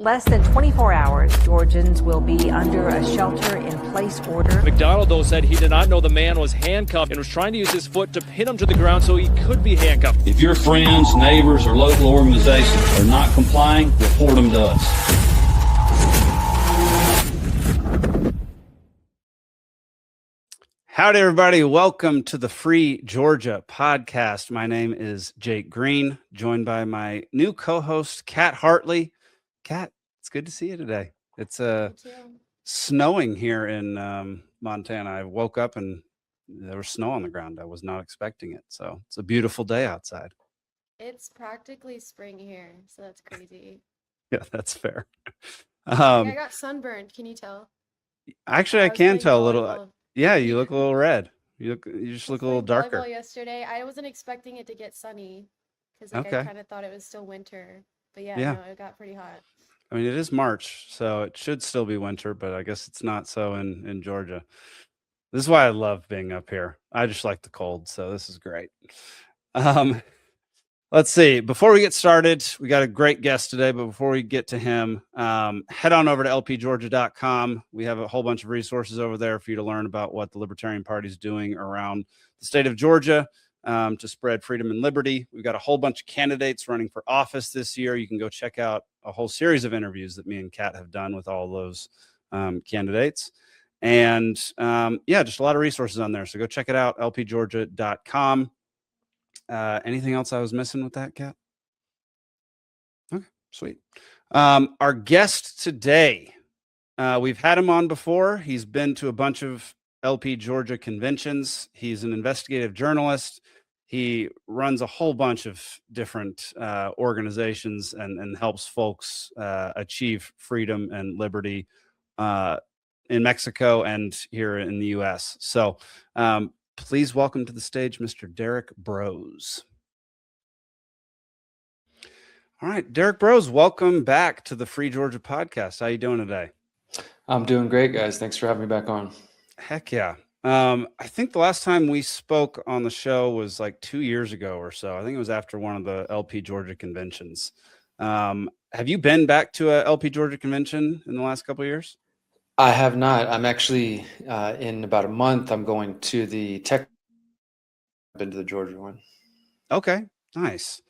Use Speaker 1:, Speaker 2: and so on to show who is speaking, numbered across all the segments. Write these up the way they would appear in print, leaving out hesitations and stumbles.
Speaker 1: less than 24 hours, Georgians will be under a shelter-in-place order.
Speaker 2: McDonald, though, said he did not know the man was handcuffed and was trying to use his foot to pin him to the ground so he could be handcuffed.
Speaker 3: If your friends, neighbors, or local organizations are not complying, report them to us.
Speaker 4: Howdy, everybody. Welcome to the Free Georgia podcast. My name is Jake Green, joined by my new co-host, Cat Hartley. Cat, it's good to see you today. It's snowing here in Montana. I woke up and there was snow on the ground. I was not expecting it. So it's a beautiful day outside.
Speaker 5: It's practically spring here, so that's crazy.
Speaker 4: Yeah, that's fair.
Speaker 5: I got sunburned. Can you tell?
Speaker 4: Actually, I can tell a little.
Speaker 5: Volleyball.
Speaker 4: Yeah, you look a little red. You just look a little darker.
Speaker 5: Volleyball yesterday. I wasn't expecting it to get sunny because I kind of thought it was still winter. But yeah, no, it got pretty hot.
Speaker 4: I mean, it is March, so it should still be winter, but I guess it's not so in Georgia. This is why I love being up here. I just like the cold, so this is great. Let's see. Before we get started, we got a great guest today, but before we get to him, head on over to lpgeorgia.com. We have a whole bunch of resources over there for you to learn about what the Libertarian Party is doing around the state of Georgia to spread freedom and liberty. We've got a whole bunch of candidates running for office this year. You can go check out a whole series of interviews that me and Kat have done with all those candidates. And just a lot of resources on there. So go check it out, lpgeorgia.com. Anything else I was missing with that, Kat? Okay, sweet. Our guest today, we've had him on before. He's been to a bunch of LP Georgia conventions. He's an investigative journalist. He runs a whole bunch of different organizations and helps folks achieve freedom and liberty in Mexico and here in the U.S. So please welcome to the stage, Mr. Derrick Broze. All right, Derrick Broze, welcome back to the Free Georgia podcast. How you doing today?
Speaker 6: I'm doing great, guys. Thanks for having me back on.
Speaker 4: Heck yeah. I think the last time we spoke on the show was like 2 years ago or so. I think it was after one of the LP Georgia conventions. Have you been back to a LP Georgia convention in the last couple of years?
Speaker 6: I have not. I'm actually in about a month. I'm going to the been to the Georgia one. Okay,
Speaker 4: nice.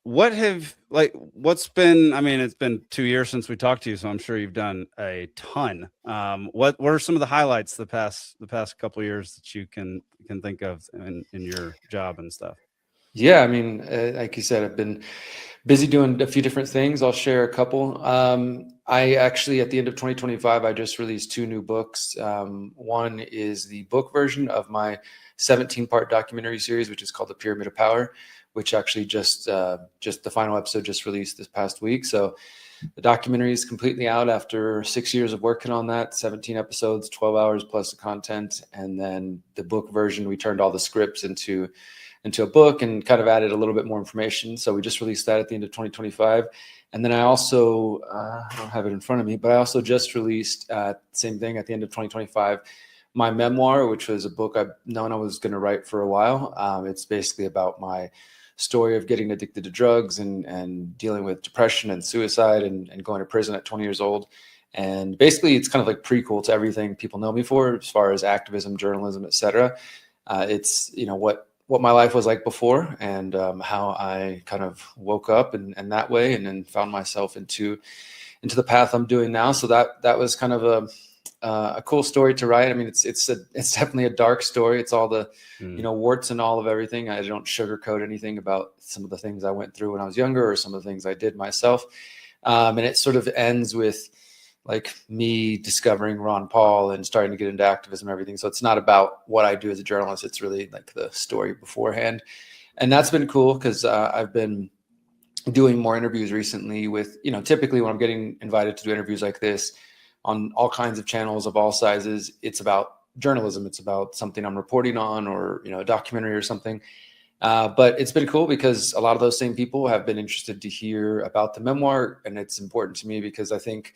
Speaker 4: What's been? I mean, it's been 2 years since we talked to you, so I'm sure you've done a ton. What are some of the highlights the past couple of years that you can think of in your job and stuff?
Speaker 6: Yeah, I mean, like you said, I've been busy doing a few different things. I'll share a couple. I actually, at the end of 2025, I just released 2 new books. One is the book version of my 17-part documentary series, which is called The Pyramid of Power, which actually just the final episode just released this past week. So the documentary is completely out after 6 years of working on that, 17 episodes, 12 hours plus the content. And then the book version, we turned all the scripts into a book and kind of added a little bit more information. So we just released that at the end of 2025. And then I also, I don't have it in front of me, but I also just released same thing at the end of 2025, my memoir, which was a book I've known I was going to write for a while. It's basically about my story of getting addicted to drugs and dealing with depression and suicide and going to prison at 20 years old. And basically it's kind of like prequel to everything people know me for as far as activism, journalism, etc. It's, what my life was like before and how I kind of woke up and that way and then found myself into the path I'm doing now. So that was kind of a cool story to write. I mean, it's definitely a dark story. It's all the, warts and all of everything. I don't sugarcoat anything about some of the things I went through when I was younger or some of the things I did myself. And it sort of ends with like me discovering Ron Paul and starting to get into activism and everything. So it's not about what I do as a journalist. It's really like the story beforehand. And that's been cool because I've been doing more interviews recently with, typically when I'm getting invited to do interviews like this on all kinds of channels of all sizes, it's about journalism. It's about something I'm reporting on or, a documentary or something. But it's been cool because a lot of those same people have been interested to hear about the memoir. And it's important to me because I think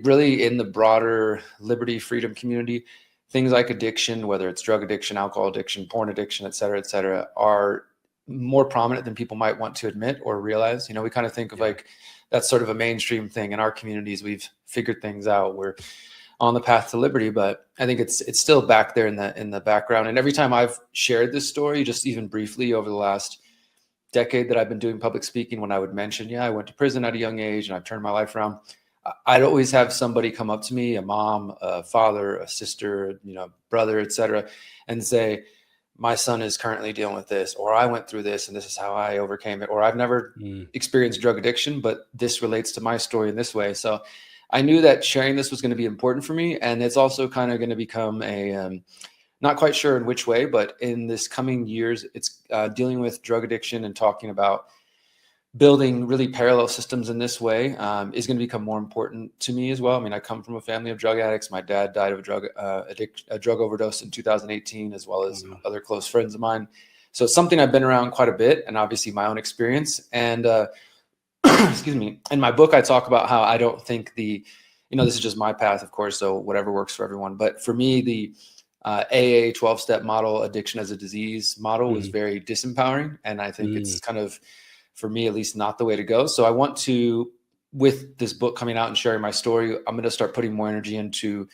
Speaker 6: really in the broader liberty, freedom community, things like addiction, whether it's drug addiction, alcohol addiction, porn addiction, et cetera, are more prominent than people might want to admit or realize. We kind of think of like that's sort of a mainstream thing in our communities. We've figured things out. We're on the path to liberty, but I think it's still back there in the background. And every time I've shared this story, just even briefly over the last decade that I've been doing public speaking, when I would mention, I went to prison at a young age and I've turned my life around, I'd always have somebody come up to me, a mom, a father, a sister, brother, etc., and say, my son is currently dealing with this, or I went through this and this is how I overcame it, or I've never experienced drug addiction, but this relates to my story in this way. So I knew that sharing this was going to be important for me. And it's also kind of going to become a, not quite sure in which way, but in this coming years, it's dealing with drug addiction and talking about building really parallel systems in this way is going to become more important to me as well. I mean, I come from a family of drug addicts. My dad died of a drug overdose in 2018, as well as other close friends of mine. So it's something I've been around quite a bit, and obviously my own experience. And excuse me, in my book, I talk about how I don't think this is just my path, of course, so whatever works for everyone. But for me, the AA 12-step model, addiction as a disease model, was very disempowering. And I think it's kind of, for me, at least, not the way to go. So I want to, with this book coming out and sharing my story, I'm going to start putting more energy into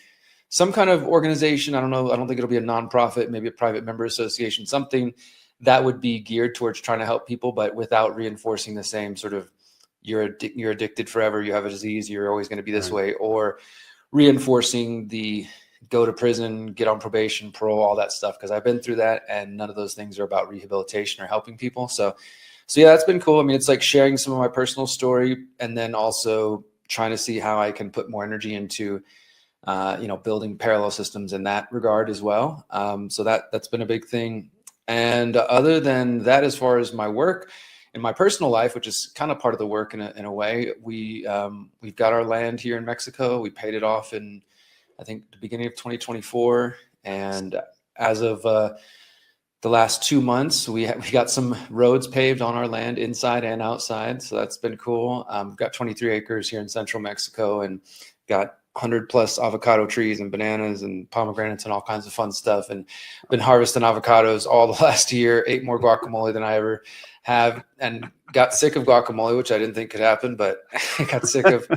Speaker 6: some kind of organization. I don't know. I don't think it'll be a nonprofit, maybe a private member association, something that would be geared towards trying to help people, but without reinforcing the same sort of, you're addicted forever, you have a disease, you're always going to be this way, or reinforcing the go to prison, get on probation, parole, all that stuff. Because I've been through that, and none of those things are about rehabilitation or helping people. So yeah, that's been cool. I mean, it's like sharing some of my personal story, and then also trying to see how I can put more energy into, building parallel systems in that regard as well. So that's been a big thing. And other than that, as far as my work in my personal life, which is kind of part of the work in a way, we've got our land here in Mexico. We paid it off in, I think, the beginning of 2024. And as of the last 2 months, we got some roads paved on our land inside and outside. So that's been cool. We've got 23 acres here in central Mexico, and got 100 plus avocado trees and bananas and pomegranates and all kinds of fun stuff. And been harvesting avocados all the last year, ate more guacamole than I ever have, and got sick of guacamole, which I didn't think could happen, but I got sick of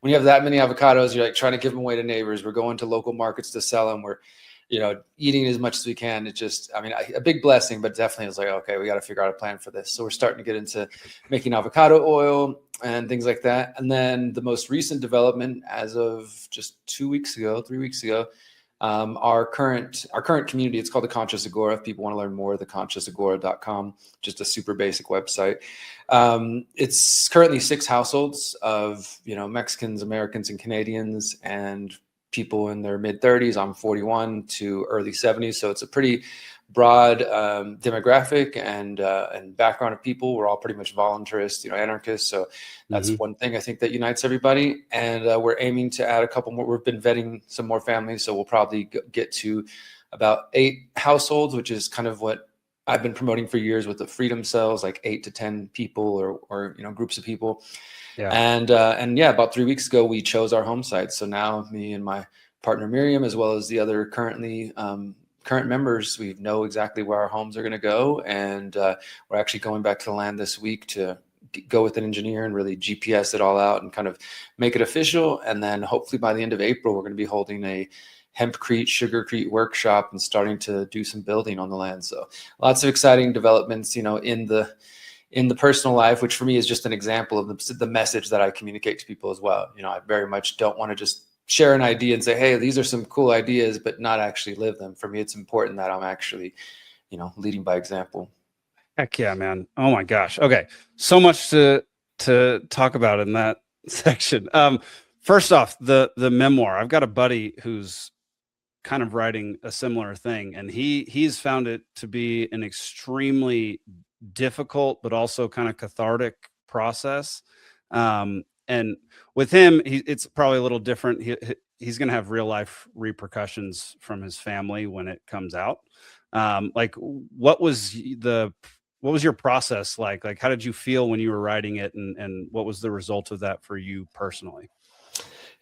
Speaker 6: when you have that many avocados, you're like trying to give them away to neighbors. We're going to local markets to sell them. We're, eating as much as we can. It just, a big blessing, but definitely it's like, okay, we got to figure out a plan for this. So we're starting to get into making avocado oil and things like that. And then the most recent development, as of just 3 weeks ago, our current community, it's called the Conscious Agora. If people want to learn more, theconsciousagora.com, just a super basic website. It's currently 6 households of, Mexicans, Americans, and Canadians, and people in their mid 30s. I'm 41 to early 70s. So it's a pretty broad demographic and background of people. We're all pretty much voluntarists, anarchists. So that's one thing I think that unites everybody. And we're aiming to add a couple more. We've been vetting some more families. So we'll probably get to about 8 households, which is kind of what I've been promoting for years with the freedom cells, like 8 to 10 people or groups of people. Yeah. And yeah, about 3 weeks ago, we chose our home site. So now me and my partner Miriam, as well as the other current members, we know exactly where our homes are going to go. And we're actually going back to the land this week to go with an engineer and really GPS it all out and kind of make it official. And then hopefully by the end of April, we're going to be holding a hempcrete, sugarcrete workshop and starting to do some building on the land. So lots of exciting developments, in the personal life, which for me is just an example of the message that I communicate to people as well. I very much don't want to just share an idea and say, hey, these are some cool ideas, but not actually live them. For me, it's important that I'm actually, leading by example.
Speaker 4: Heck yeah, man. Oh my gosh. Okay. So much to talk about in that section. First off, the memoir. I've got a buddy who's kind of writing a similar thing, and he's found it to be an extremely difficult but also kind of cathartic process. And with him, it's probably a little different. He's going to have real life repercussions from his family when it comes out. Like what was your process like? Like, how did you feel when you were writing it, and what was the result of that for you personally?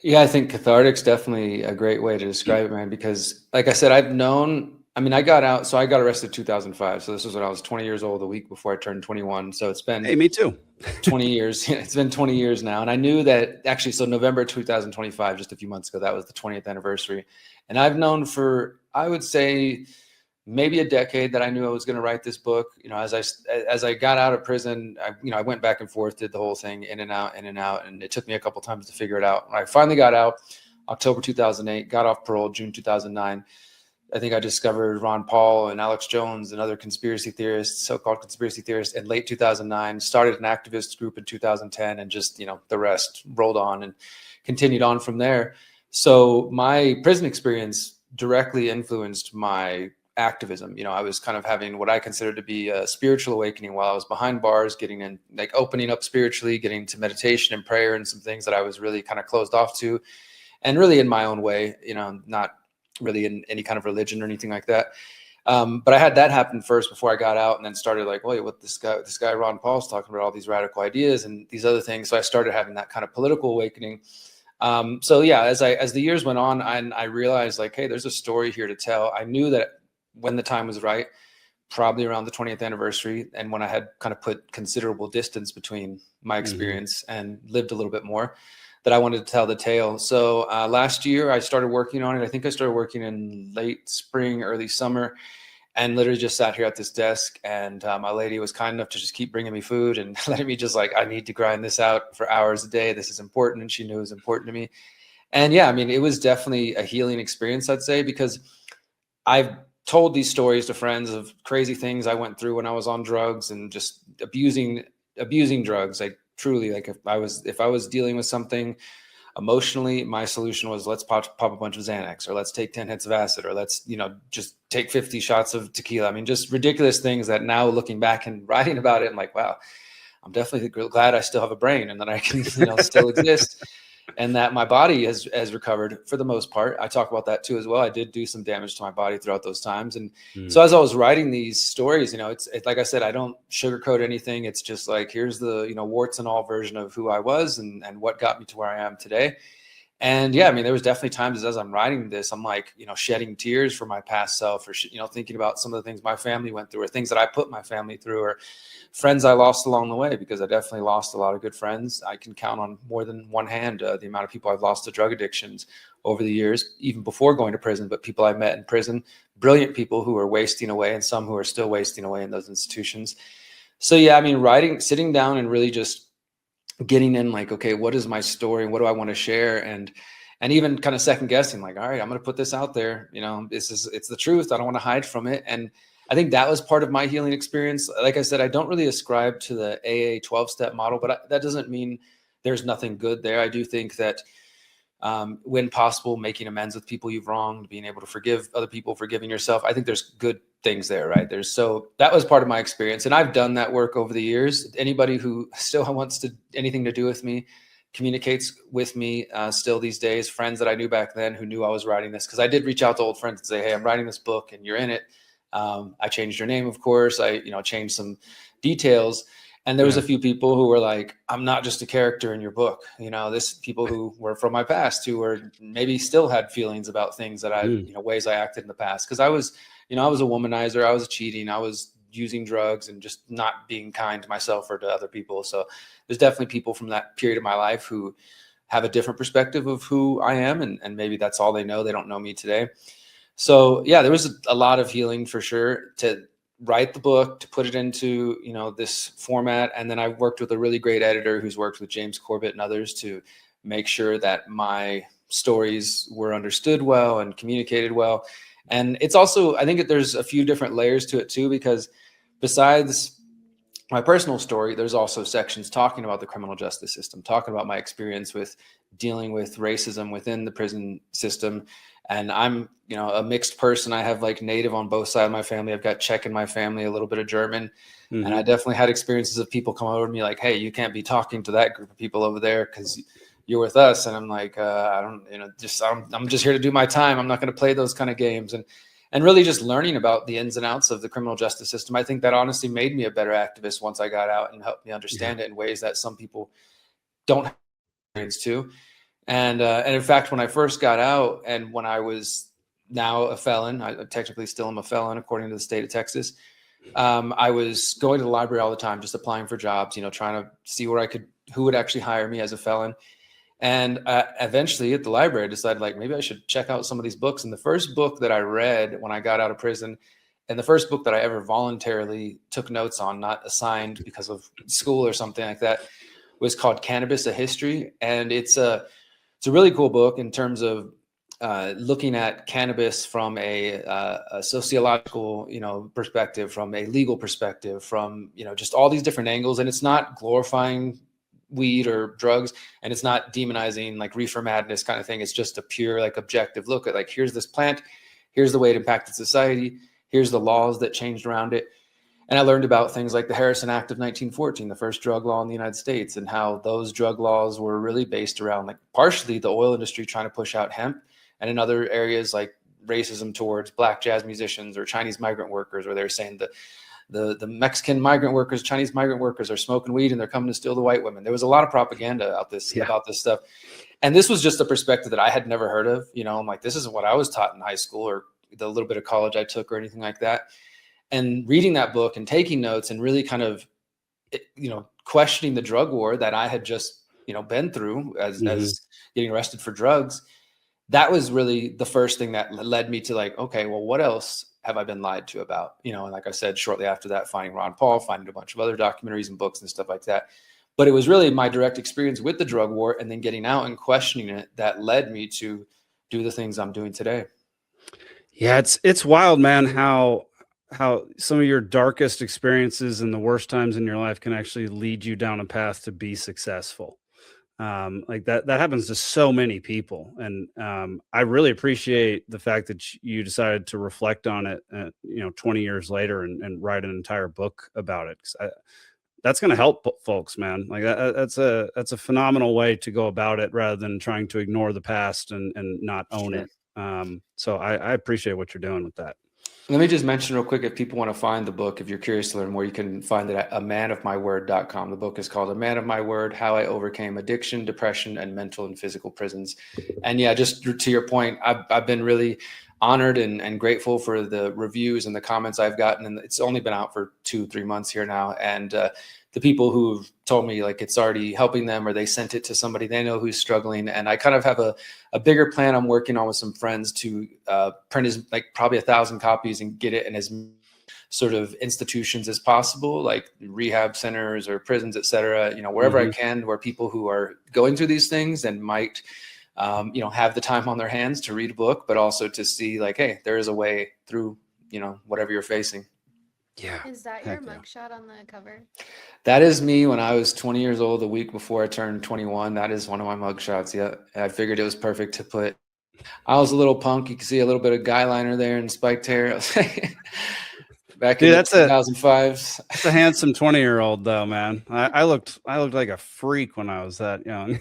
Speaker 6: Yeah, I think cathartic's definitely a great way to describe it, man, because like I said, I've known I mean, I got out, so I got arrested in 2005. So this was when I was 20 years old, the week before I turned 21. So it's been
Speaker 4: me too.
Speaker 6: 20 years. It's been 20 years now. And I knew that actually, so November 2025, just a few months ago, that was the 20th anniversary. And I've known for, I would say, maybe a decade that I knew I was going to write this book. As I got out of prison, I went back and forth, did the whole thing in and out. And it took me a couple times to figure it out. When I finally got out, October 2008, got off parole, June 2009. I think I discovered Ron Paul and Alex Jones and other conspiracy theorists, so-called conspiracy theorists, in late 2009, started an activist group in 2010, and just, the rest rolled on and continued on from there. So my prison experience directly influenced my activism. I was kind of having what I considered to be a spiritual awakening while I was behind bars, getting in, like opening up spiritually, getting to meditation and prayer and some things that I was really kind of closed off to, and really in my own way, not really in any kind of religion or anything like that. But I had that happen first before I got out, and then started like, wait, what this guy Ron Paul's talking about all these radical ideas and these other things. So I started having that kind of political awakening. So yeah, as the years went on, I realized like, hey, there's a story here to tell. I knew that when the time was right, probably around the 20th anniversary, and when I had kind of put considerable distance between my experience and lived a little bit more, that I wanted to tell the tale. So last year I started working on it. I think I started working in late spring, early summer, and literally just sat here at this desk. And my lady was kind enough to just keep bringing me food and letting me just like, I need to grind this out for hours a day. This is important. And she knew it was important to me. And yeah, I mean, it was definitely a healing experience, I'd say, because I've told these stories to friends of crazy things I went through when I was on drugs and just abusing drugs. Like truly, like if I was dealing with something emotionally, my solution was let's pop a bunch of Xanax, or let's take 10 hits of acid, or let's, just take 50 shots of tequila. I mean, just ridiculous things that now looking back and writing about it, I'm like, wow, I'm definitely glad I still have a brain and that I can, still exist. And that my body has recovered for the most part. I talk about that too as well. I did do some damage to my body throughout those times. And so as I was writing these stories, it's like I said, I don't sugarcoat anything. It's just like, here's the, warts and all version of who I was and what got me to where I am today. And yeah, I mean, there was definitely times as I'm writing this, I'm like, shedding tears for my past self, or, thinking about some of the things my family went through, or things that I put my family through, or friends I lost along the way, because I definitely lost a lot of good friends. I can count on more than one hand the amount of people I've lost to drug addictions over the years, even before going to prison, but people I met in prison, brilliant people who are wasting away, and some who are still wasting away in those institutions. So yeah, I mean, sitting down and really just getting in like, okay, what is my story? What do I want to share? And even kind of second guessing, like, all right, I'm going to put this out there. It's the truth. I don't want to hide from it. And I think that was part of my healing experience. Like I said, I don't really ascribe to the AA 12-step model, but that doesn't mean there's nothing good there. I do think that when possible, making amends with people you've wronged, being able to forgive other people, forgiving yourself, I think there's good things there, right? So that was part of my experience. And I've done that work over the years. Anybody who still wants anything to do with me communicates with me still these days. Friends that I knew back then who knew I was writing this, because I did reach out to old friends and say, hey, I'm writing this book and you're in it. I changed your name, of course. I changed some details. And there was a few people who were like, I'm not just a character in your book. People who were from my past, who were maybe still had feelings about things that ways I acted in the past. Because I was a womanizer. I was cheating. I was using drugs and just not being kind to myself or to other people. So there's definitely people from that period of my life who have a different perspective of who I am. And maybe that's all they know. They don't know me today. So yeah, there was a lot of healing for sure to write the book, to put it into, this format. And then I worked with a really great editor who's worked with James Corbett and others to make sure that my stories were understood well and communicated well. And it's also, I think that there's a few different layers to it too, because besides my personal story, there's also sections talking about the criminal justice system, talking about my experience with dealing with racism within the prison system. And I'm, a mixed person. I have like Native on both sides of my family. I've got Czech in my family, a little bit of German. Mm-hmm. And I definitely had experiences of people come over to me like, hey, you can't be talking to that group of people over there because you're with us. And I'm like, I'm just here to do my time. I'm not going to play those kind of games. And really just learning about the ins and outs of the criminal justice system. I think that honestly made me a better activist once I got out and helped me understand it in ways that some people don't have experience to. And in fact, when I first got out and when I was now a felon. I technically still am a felon according to the state of Texas. I was going to the library all the time, just applying for jobs, trying to see who would actually hire me as a felon. And eventually at the library, I decided like, maybe I should check out some of these books. And the first book that I read when I got out of prison, and the first book that I ever voluntarily took notes on, not assigned because of school or something like that, was called Cannabis: A History. And it's a really cool book in terms of looking at cannabis from a sociological, perspective, from a legal perspective, from, just all these different angles. And it's not glorifying weed or drugs, and it's not demonizing like reefer madness kind of thing. It's just a pure, like, objective look at like, here's this plant, here's the way it impacted society, here's the laws that changed around it. And I learned about things like the Harrison Act of 1914, the first drug law in the United States, and how those drug laws were really based around like partially the oil industry trying to push out hemp, and in other areas like racism towards Black jazz musicians or Chinese migrant workers, where they're saying that the Mexican migrant workers, Chinese migrant workers are smoking weed and they're coming to steal the white women. There was a lot of propaganda about this stuff. And this was just a perspective that I had never heard of. I'm like, this isn't what I was taught in high school or the little bit of college I took or anything like that. And reading that book and taking notes and really kind of, questioning the drug war that I had just, been through as getting arrested for drugs. That was really the first thing that led me to like, okay, well, what else have I been lied to about? And like I said, shortly after that, finding Ron Paul, finding a bunch of other documentaries and books and stuff like that. But it was really my direct experience with the drug war and then getting out and questioning it that led me to do the things I'm doing today.
Speaker 4: Yeah, it's wild, man, how some of your darkest experiences and the worst times in your life can actually lead you down a path to be successful. Like that happens to so many people. And I really appreciate the fact that you decided to reflect on it, 20 years later and write an entire book about it. 'Cause that's going to help folks, man. Like that's a phenomenal way to go about it rather than trying to ignore the past and not own it. So I appreciate what you're doing with that.
Speaker 6: Let me just mention real quick, if people want to find the book, if you're curious to learn more, you can find it at amanofmyword.com. The book is called A Man of My Word: How I Overcame Addiction, Depression, and Mental and Physical Prisons. And yeah, just to your point, I've been really honored and grateful for the reviews and the comments I've gotten. And it's only been out for 2-3 months here now. And the people who've told me like it's already helping them, or they sent it to somebody they know who's struggling. And I kind of have a bigger plan I'm working on with some friends to print probably 1,000 copies and get it in as sort of institutions as possible, like rehab centers or prisons, et cetera, wherever I can, where people who are going through these things and might, have the time on their hands to read a book, but also to see like, hey, there is a way through, whatever you're facing.
Speaker 5: Yeah. Is that your mugshot on the cover?
Speaker 6: That is me when I was 20 years old, the week before I turned 21. That is one of my mugshots. Yeah. I figured it was perfect to put. I was a little punk. You can see a little bit of guy liner there and spiked hair. Back in 2005.
Speaker 4: That's a handsome 20-year-old though, man. I looked like a freak when I was that young.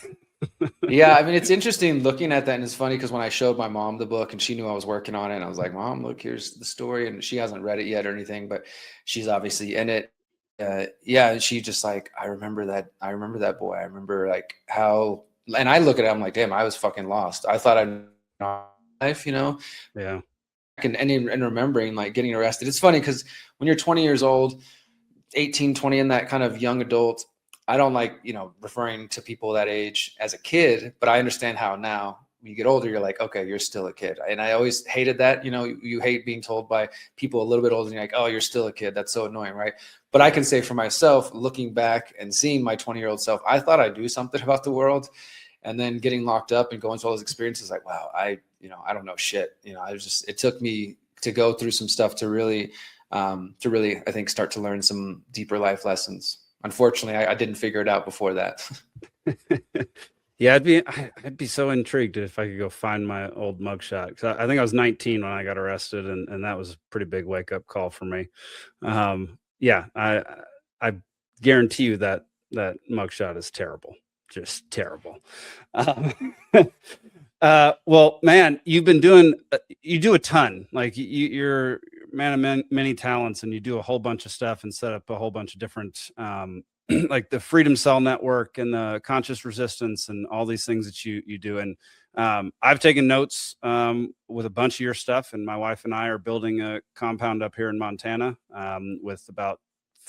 Speaker 6: Yeah, I mean, it's interesting looking at that, and it's funny because when I showed my mom the book and she knew I was working on it, and I was like, Mom, look, here's the story, and she hasn't read it yet or anything, but she's obviously in it. Yeah, and she just like, I remember that boy. I remember like how, and I look at it, I'm like, damn, I was fucking lost. I thought I'd life,
Speaker 4: Yeah.
Speaker 6: And remembering like getting arrested. It's funny because when you're 20 years old, 18, 20, in that kind of young adult, I don't like, referring to people that age as a kid, but I understand how now when you get older, you're like, okay, you're still a kid. And I always hated that, you hate being told by people a little bit older and you're like, oh, you're still a kid. That's so annoying. Right. But I can say for myself, looking back and seeing my 20-year-old self, I thought I'd do something about the world. And then getting locked up and going through all those experiences, like, wow, I don't know shit. It took me to go through some stuff to really, I think, start to learn some deeper life lessons. Unfortunately, I didn't figure it out before that.
Speaker 4: Yeah, I'd be so intrigued if I could go find my old mugshot. Because I think I was 19 when I got arrested, and that was a pretty big wake up call for me. Yeah, I guarantee you that mugshot is terrible, just terrible. Well, man, you've been doing, you do a ton. Like you're a man of many talents, and you do a whole bunch of stuff and set up a whole bunch of different like the Freedom Cell Network and the conscious resistance and all these things that you do. And I've taken notes with a bunch of your stuff, and my wife and I are building a compound up here in Montana with about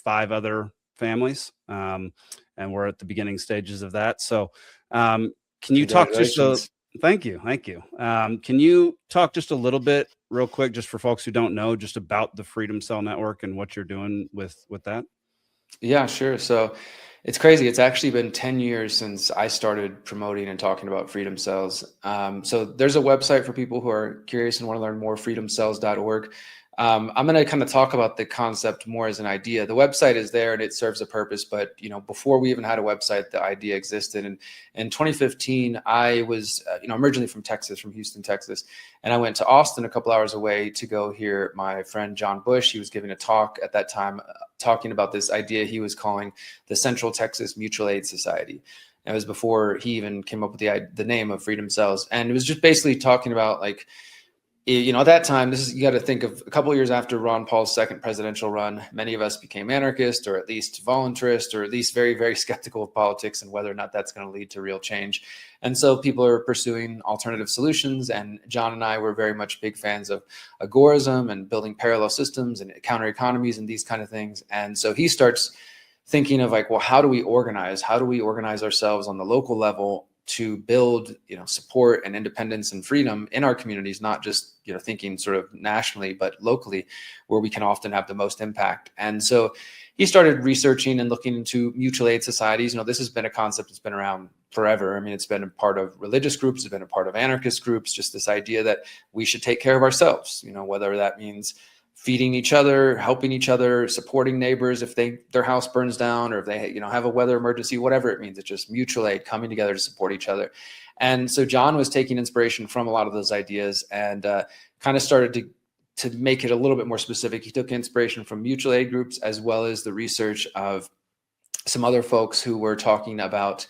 Speaker 4: 5 other families, and we're at the beginning stages of that. So can you talk just thank you. Can you talk just a little bit real quick, just for folks who don't know, just about the Freedom Cell Network and what you're doing with that?
Speaker 6: Yeah, sure. So it's crazy. It's actually been 10 years since I started promoting and talking about freedom cells. So there's a website for people who are curious and want to learn more, freedomcells.org. I'm going to kind of talk about the concept more as an idea. The website is there and it serves a purpose, but before we even had a website, the idea existed. And in 2015, I was, I'm originally from Texas, from Houston, Texas, and I went to Austin a couple hours away to go hear my friend John Bush. He was giving a talk at that time, talking about this idea he was calling the Central Texas Mutual Aid Society. It was before he even came up with the name of Freedom Cells, and it was just basically talking about like, at that time, you got to think of a couple of years after Ron Paul's second presidential run, many of us became anarchist, or at least voluntarist, or at least very, very skeptical of politics and whether or not that's going to lead to real change. And so people are pursuing alternative solutions. And John and I were very much big fans of agorism and building parallel systems and counter economies and these kind of things. And so he starts thinking of like, well, how do we organize? How do we organize ourselves on the local level to build, support and independence and freedom in our communities, not just, thinking sort of nationally, but locally, where we can often have the most impact. And so he started researching and looking into mutual aid societies. This has been a concept that's been around forever. I mean, it's been a part of religious groups, it's been a part of anarchist groups, just this idea that we should take care of ourselves, whether that means feeding each other, helping each other, supporting neighbors if their house burns down, or if they have a weather emergency, whatever it means. It's just mutual aid, coming together to support each other. And so John was taking inspiration from a lot of those ideas and kind of started to make it a little bit more specific. He took inspiration from mutual aid groups as well as the research of some other folks who were talking about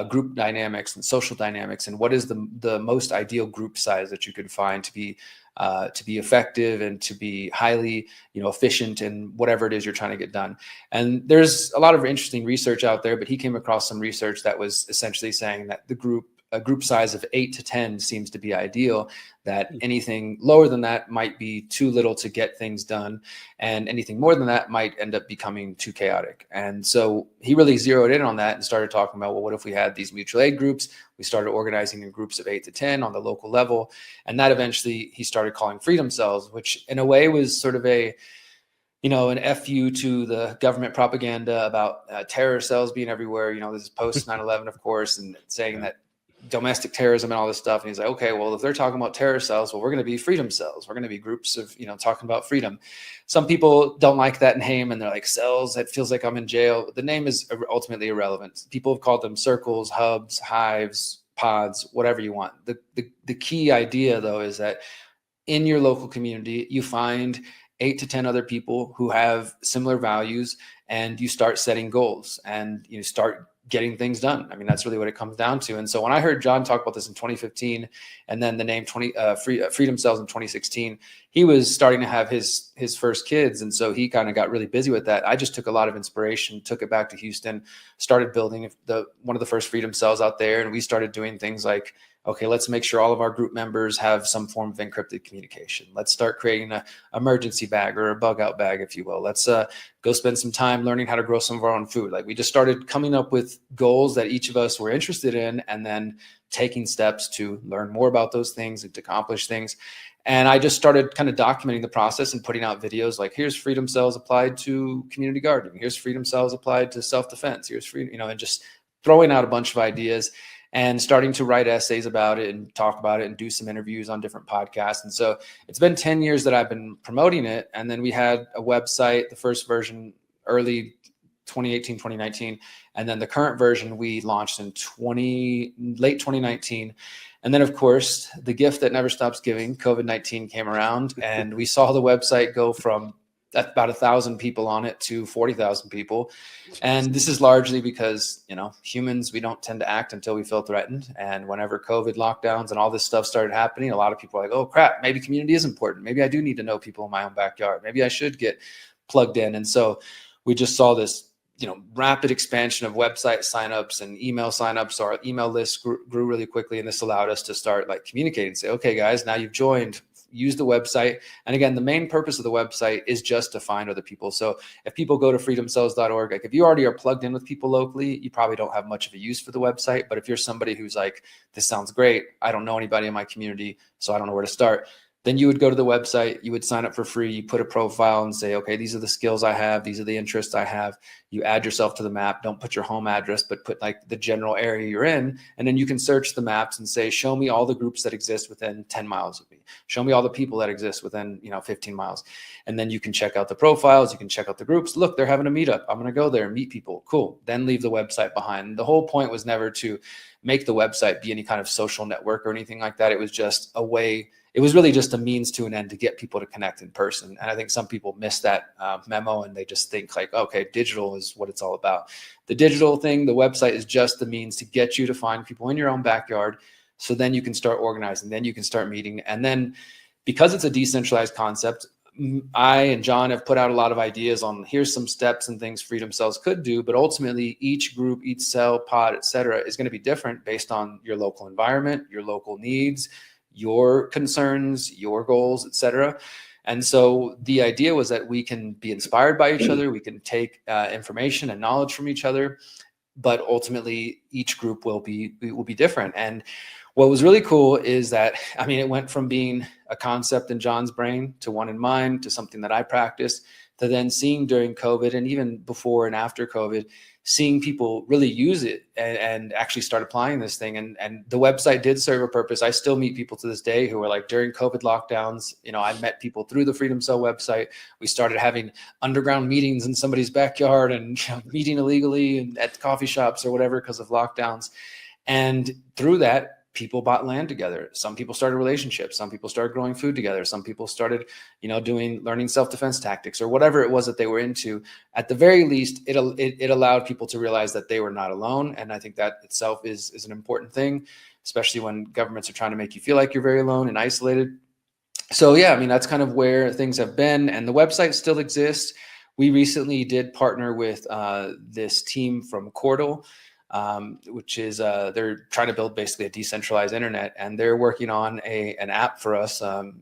Speaker 6: group dynamics and social dynamics, and what is the most ideal group size that you could find to be effective and to be highly, efficient in whatever it is you're trying to get done. And there's a lot of interesting research out there, but he came across some research that was essentially saying that a group size of 8 to 10 seems to be ideal, that anything lower than that might be too little to get things done, and anything more than that might end up becoming too chaotic. And so he really zeroed in on that and started talking about, well, what if we had these mutual aid groups? We started organizing in groups of 8 to 10 on the local level. And that eventually he started calling Freedom Cells, which in a way was sort of an FU to the government propaganda about terror cells being everywhere. This is post 9/11, of course, and saying that domestic terrorism and all this stuff. And he's like, okay, well, if they're talking about terror cells, well, we're going to be freedom cells. We're going to be groups of, talking about freedom. Some people don't like that name and they're like, cells, that feels like I'm in jail. The name is ultimately irrelevant. People have called them circles, hubs, hives, pods, whatever you want. The key idea, though, is that in your local community, you find 8 to 10 other people who have similar values, and you start setting goals and you start getting things done. I mean, that's really what it comes down to. And so when I heard John talk about this in 2015, and then the name Freedom Cells in 2016, he was starting to have his first kids. And so he kind of got really busy with that. I just took a lot of inspiration, took it back to Houston, started building one of the first Freedom Cells out there. And we started doing things like, okay, let's make sure all of our group members have some form of encrypted communication. Let's start creating an emergency bag or a bug out bag, if you will. Let's go spend some time learning how to grow some of our own food. Like, we just started coming up with goals that each of us were interested in, and then taking steps to learn more about those things and to accomplish things. And I just started kind of documenting the process and putting out videos like, here's Freedom Cells applied to community gardening. Here's Freedom Cells applied to self-defense. Here's freedom, and just throwing out a bunch of ideas and starting to write essays about it and talk about it and do some interviews on different podcasts. And so it's been 10 years that I've been promoting it. And then we had a website, the first version, early 2018, 2019. And then the current version we launched in late 2019. And then, of course, the gift that never stops giving, COVID-19 came around, and we saw the website go from about 1,000 people on it to 40,000 people. And this is largely because, humans, we don't tend to act until we feel threatened. And whenever COVID lockdowns and all this stuff started happening, a lot of people are like, oh crap, maybe community is important. Maybe I do need to know people in my own backyard. Maybe I should get plugged in. And so we just saw this rapid expansion of website signups and email signups. Our email list grew really quickly, and this allowed us to start like communicating and say, okay, guys, now you've joined, use the website. And again, the main purpose of the website is just to find other people. So if people go to freedomcells.org, like if you already are plugged in with people locally, you probably don't have much of a use for the website. But if you're somebody who's like, this sounds great, I don't know anybody in my community, so I don't know where to start, then you would go to the website, you would sign up for free, you put a profile and say, okay, these are the skills I have, these are the interests I have. You add yourself to the map, don't put your home address, but put like the general area you're in. And then you can search the maps and say, show me all the groups that exist within 10 miles of me. Show me all the people that exist within, 15 miles. And then you can check out the profiles, you can check out the groups. Look, they're having a meetup. I'm going to go there and meet people. Cool. Then leave the website behind. The whole point was never to make the website be any kind of social network or anything like that. It was just a way. It was really just a means to an end to get people to connect in person. And I think some people miss that memo, and they just think like, okay, digital is what it's all about. The digital thing, the website is just the means to get you to find people in your own backyard. So then you can start organizing, then you can start meeting. And then because it's a decentralized concept, I and John have put out a lot of ideas on here's some steps and things Freedom Cells could do, but ultimately each group, each cell, pod, et cetera, is going to be different based on your local environment, your local needs, your concerns, your goals, et cetera. And so the idea was that we can be inspired by each other. We can take information and knowledge from each other, but ultimately each group will be different. And what was really cool is that, it went from being a concept in John's brain to one in mine to something that I practiced to then seeing during COVID and even before and after COVID, seeing people really use it and actually start applying this thing. And the website did serve a purpose. I still meet people to this day who are like during COVID lockdowns, I met people through the Freedom Cell website. We started having underground meetings in somebody's backyard and meeting illegally and at coffee shops or whatever because of lockdowns. And through that, people bought land together. Some people started relationships. Some people started growing food together. Some people started, learning self-defense tactics or whatever it was that they were into. At the very least, it allowed people to realize that they were not alone. And I think that itself is an important thing, especially when governments are trying to make you feel like you're very alone and isolated. So yeah, that's kind of where things have been. And the website still exists. We recently did partner with this team from Cordal, which is they're trying to build basically a decentralized internet, and they're working on an app for us on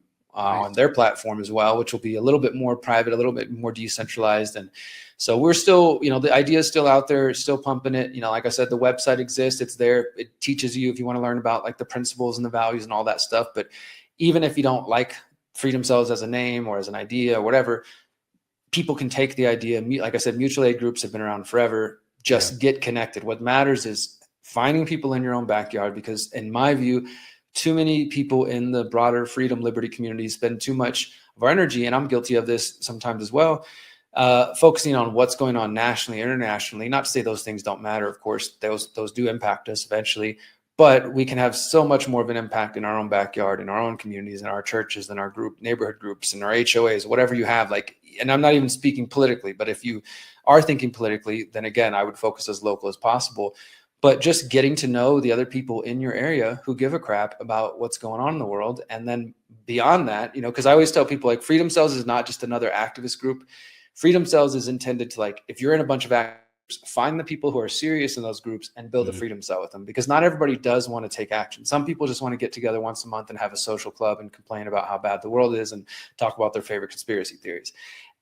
Speaker 6: their platform as well, which will be a little bit more private, a little bit more decentralized. And so we're still, the idea is still out there, still pumping it. Like I said, the website exists, it's there. It teaches you if you want to learn about like the principles and the values and all that stuff. But even if you don't like Freedom Cells as a name or as an idea or whatever, people can take the idea. Like I said, mutual aid groups have been around forever. Just get connected. What matters is finding people in your own backyard, because in my view, too many people in the broader freedom, liberty community spend too much of our energy, and I'm guilty of this sometimes as well, focusing on what's going on nationally, internationally. Not to say those things don't matter, of course, those do impact us eventually, but we can have so much more of an impact in our own backyard, in our own communities, in our churches, in our neighborhood groups, in our HOAs, whatever you have. And I'm not even speaking politically, but if you are thinking politically, then again, I would focus as local as possible. But just getting to know the other people in your area who give a crap about what's going on in the world. And then beyond that, because I always tell people like Freedom Cells is not just another activist group. Freedom Cells is intended to, like, if you're in a bunch of activists, find the people who are serious in those groups and build a freedom cell with them, because not everybody does want to take action. Some people just want to get together once a month and have a social club and complain about how bad the world is and talk about their favorite conspiracy theories.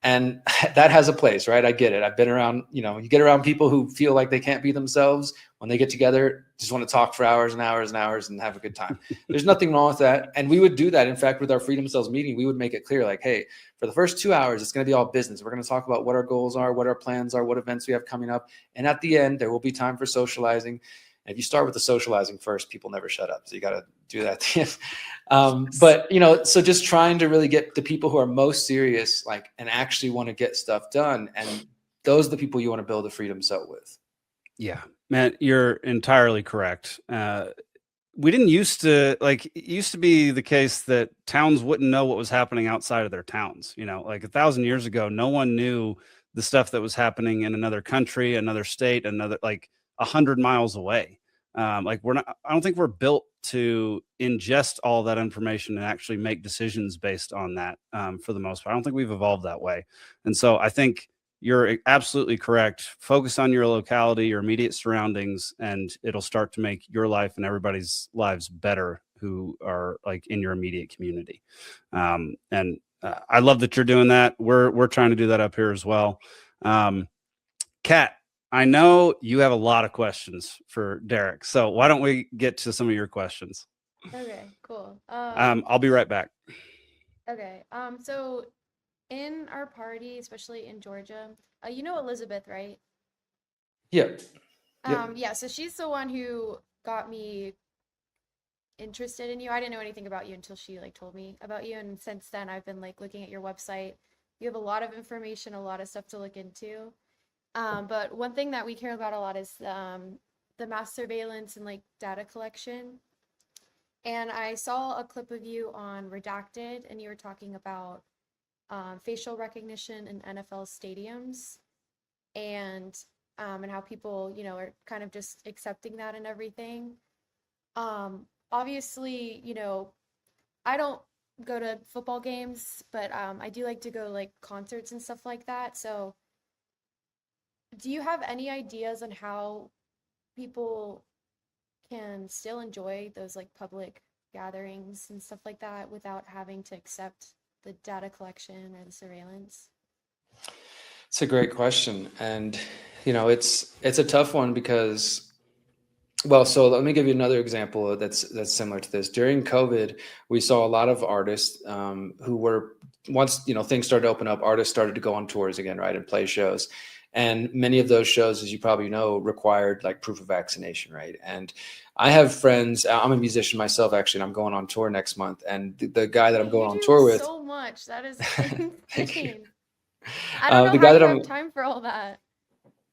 Speaker 6: And that has a place, right? I get it. I've been around, you get around people who feel like they can't be themselves. When they get together, just want to talk for hours and hours and hours and have a good time. There's nothing wrong with that. And we would do that. In fact, with our Freedom Cells meeting, we would make it clear, like, hey, for the first 2 hours, it's going to be all business. We're going to talk about what our goals are, what our plans are, what events we have coming up. And at the end, there will be time for socializing. And if you start with the socializing first, people never shut up. So you got to do that. But, so just trying to really get the people who are most serious, like, and actually want to get stuff done. And those are the people you want to build a freedom cell with.
Speaker 4: Yeah, man, you're entirely correct. We didn't used to, like, it used to be the case that towns wouldn't know what was happening outside of their towns. Like 1,000 years ago, no one knew the stuff that was happening in another country, another state, another, like, 100 miles away. I don't think we're built to ingest all that information and actually make decisions based on that for the most part. I don't think we've evolved that way. And so I think, you're absolutely correct. Focus on your locality, your immediate surroundings, and it'll start to make your life and everybody's lives better who are like in your immediate community. And I love that you're doing that. We're trying to do that up here as well. Kat, I know you have a lot of questions for Derrick, so why don't we get to some of your questions?
Speaker 5: Okay, cool.
Speaker 4: I'll be right back.
Speaker 5: Okay. So in our party, especially in Georgia, you know Elizabeth, right?
Speaker 6: Yep.
Speaker 5: Yeah, so she's the one who got me interested in you. I didn't know anything about you until she like told me about you, and since then I've been like looking at your website. You have a lot of information, a lot of stuff to look into. But one thing that we care about a lot is the mass surveillance and like data collection. And I saw a clip of you on Redacted, and you were talking about facial recognition in NFL stadiums, and how people, you know, are kind of just accepting that and everything. Obviously, you know, I don't go to football games, but I do like to go to like concerts and stuff like that. So do you have any ideas on how people can still enjoy those like public gatherings and stuff like that without having to accept the data collection or the surveillance?
Speaker 6: It's a great question. And, you know, it's a tough one because, well, so let me give you another example that's similar to this. During COVID, we saw a lot of artists who were, once, you know, things started to open up, artists started to go on tours again, right, and play shows. And many of those shows, as you probably know, required like proof of vaccination, right? And I have friends, I'm a musician myself, actually, and I'm going on tour next month. And the guy that I'm going on tour with.
Speaker 5: So much. That is insane. I don't know
Speaker 6: the
Speaker 5: how
Speaker 6: guy
Speaker 5: you
Speaker 6: that
Speaker 5: have time for all that.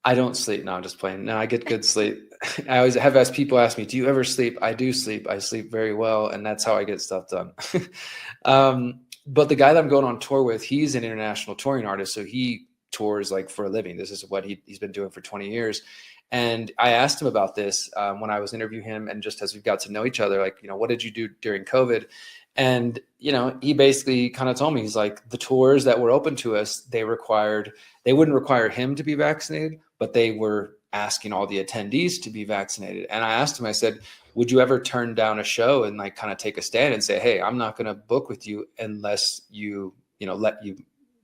Speaker 6: I don't sleep. No, I'm just playing. No, I get good sleep. I always have asked people ask me, do you ever sleep? I do sleep. I sleep very well. And that's how I get stuff done. But the guy that I'm going on tour with, he's an international touring artist. So he tours like for a living. This is what he's been doing for 20 years. And I asked him about this when I was interviewing him, and just as we got to know each other, like, you know, what did you do during COVID? And, you know, he basically kind of told me, he's like, the tours that were open to us, they wouldn't require him to be vaccinated, but they were asking all the attendees to be vaccinated. And I asked him, I said, would you ever turn down a show and like kind of take a stand and say, hey, I'm not going to book with you unless you let you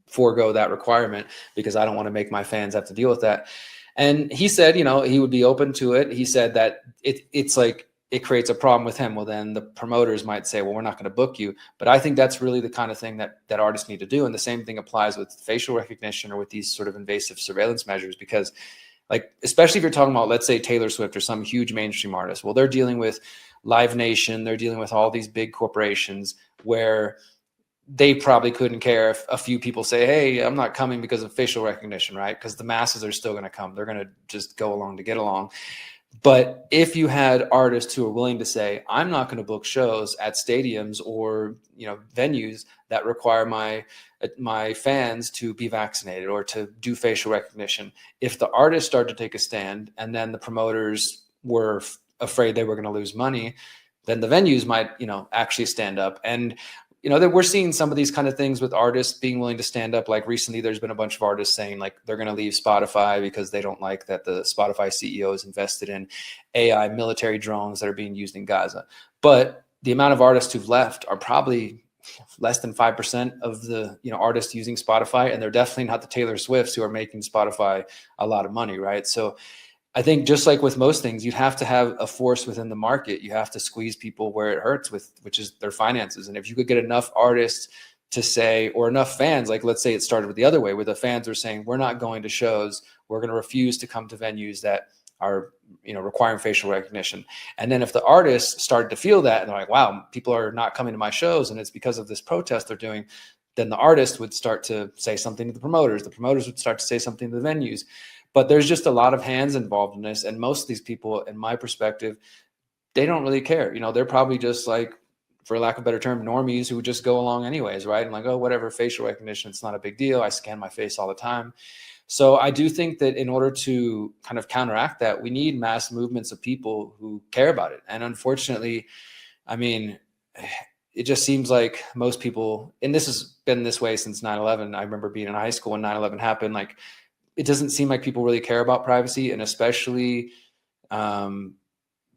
Speaker 6: forego that requirement, because I don't want to make my fans have to deal with that. And he said, you know, he would be open to it. He said that it's like, it creates a problem with him. Well, then the promoters might say, well, we're not going to book you. But I think that's really the kind of thing that artists need to do. And the same thing applies with facial recognition or with these sort of invasive surveillance measures, because like, especially if you're talking about, let's say Taylor Swift or some huge mainstream artist, well, they're dealing with Live Nation. They're dealing with all these big corporations where they probably couldn't care if a few people say, hey, I'm not coming because of facial recognition, right? Because the masses are still going to come. They're going to just go along to get along. But if you had artists who are willing to say, I'm not going to book shows at stadiums or, you know, venues that require my fans to be vaccinated or to do facial recognition, if the artists started to take a stand and then the promoters were afraid they were going to lose money, then the venues might, you know, actually stand up. And you know, that we're seeing some of these kind of things with artists being willing to stand up. Like recently, there's been a bunch of artists saying like they're going to leave Spotify because they don't like that the Spotify CEO is invested in AI military drones that are being used in Gaza. But the amount of artists who've left are probably less than 5% of the, you know, artists using Spotify. And they're definitely not the Taylor Swifts who are making Spotify a lot of money, right? So I think just like with most things, you'd have to have a force within the market. You have to squeeze people where it hurts, which is their finances. And if you could get enough artists to say, or enough fans, like let's say it started with the other way, where the fans are saying, we're not going to shows, we're going to refuse to come to venues that are, you know, requiring facial recognition. And then if the artists started to feel that and they're like, wow, people are not coming to my shows and it's because of this protest they're doing, then the artist would start to say something to the promoters. The promoters would start to say something to the venues. But there's just a lot of hands involved in this. And most of these people, in my perspective, they don't really care. You know, they're probably just like, for lack of a better term, normies who just go along anyways, right? And like, oh, whatever, facial recognition, it's not a big deal. I scan my face all the time. So I do think that in order to kind of counteract that, we need mass movements of people who care about it. And unfortunately, I mean, it just seems like most people, and this has been this way since 9/11. I remember being in high school when 9/11 happened, like, it doesn't seem like people really care about privacy, and especially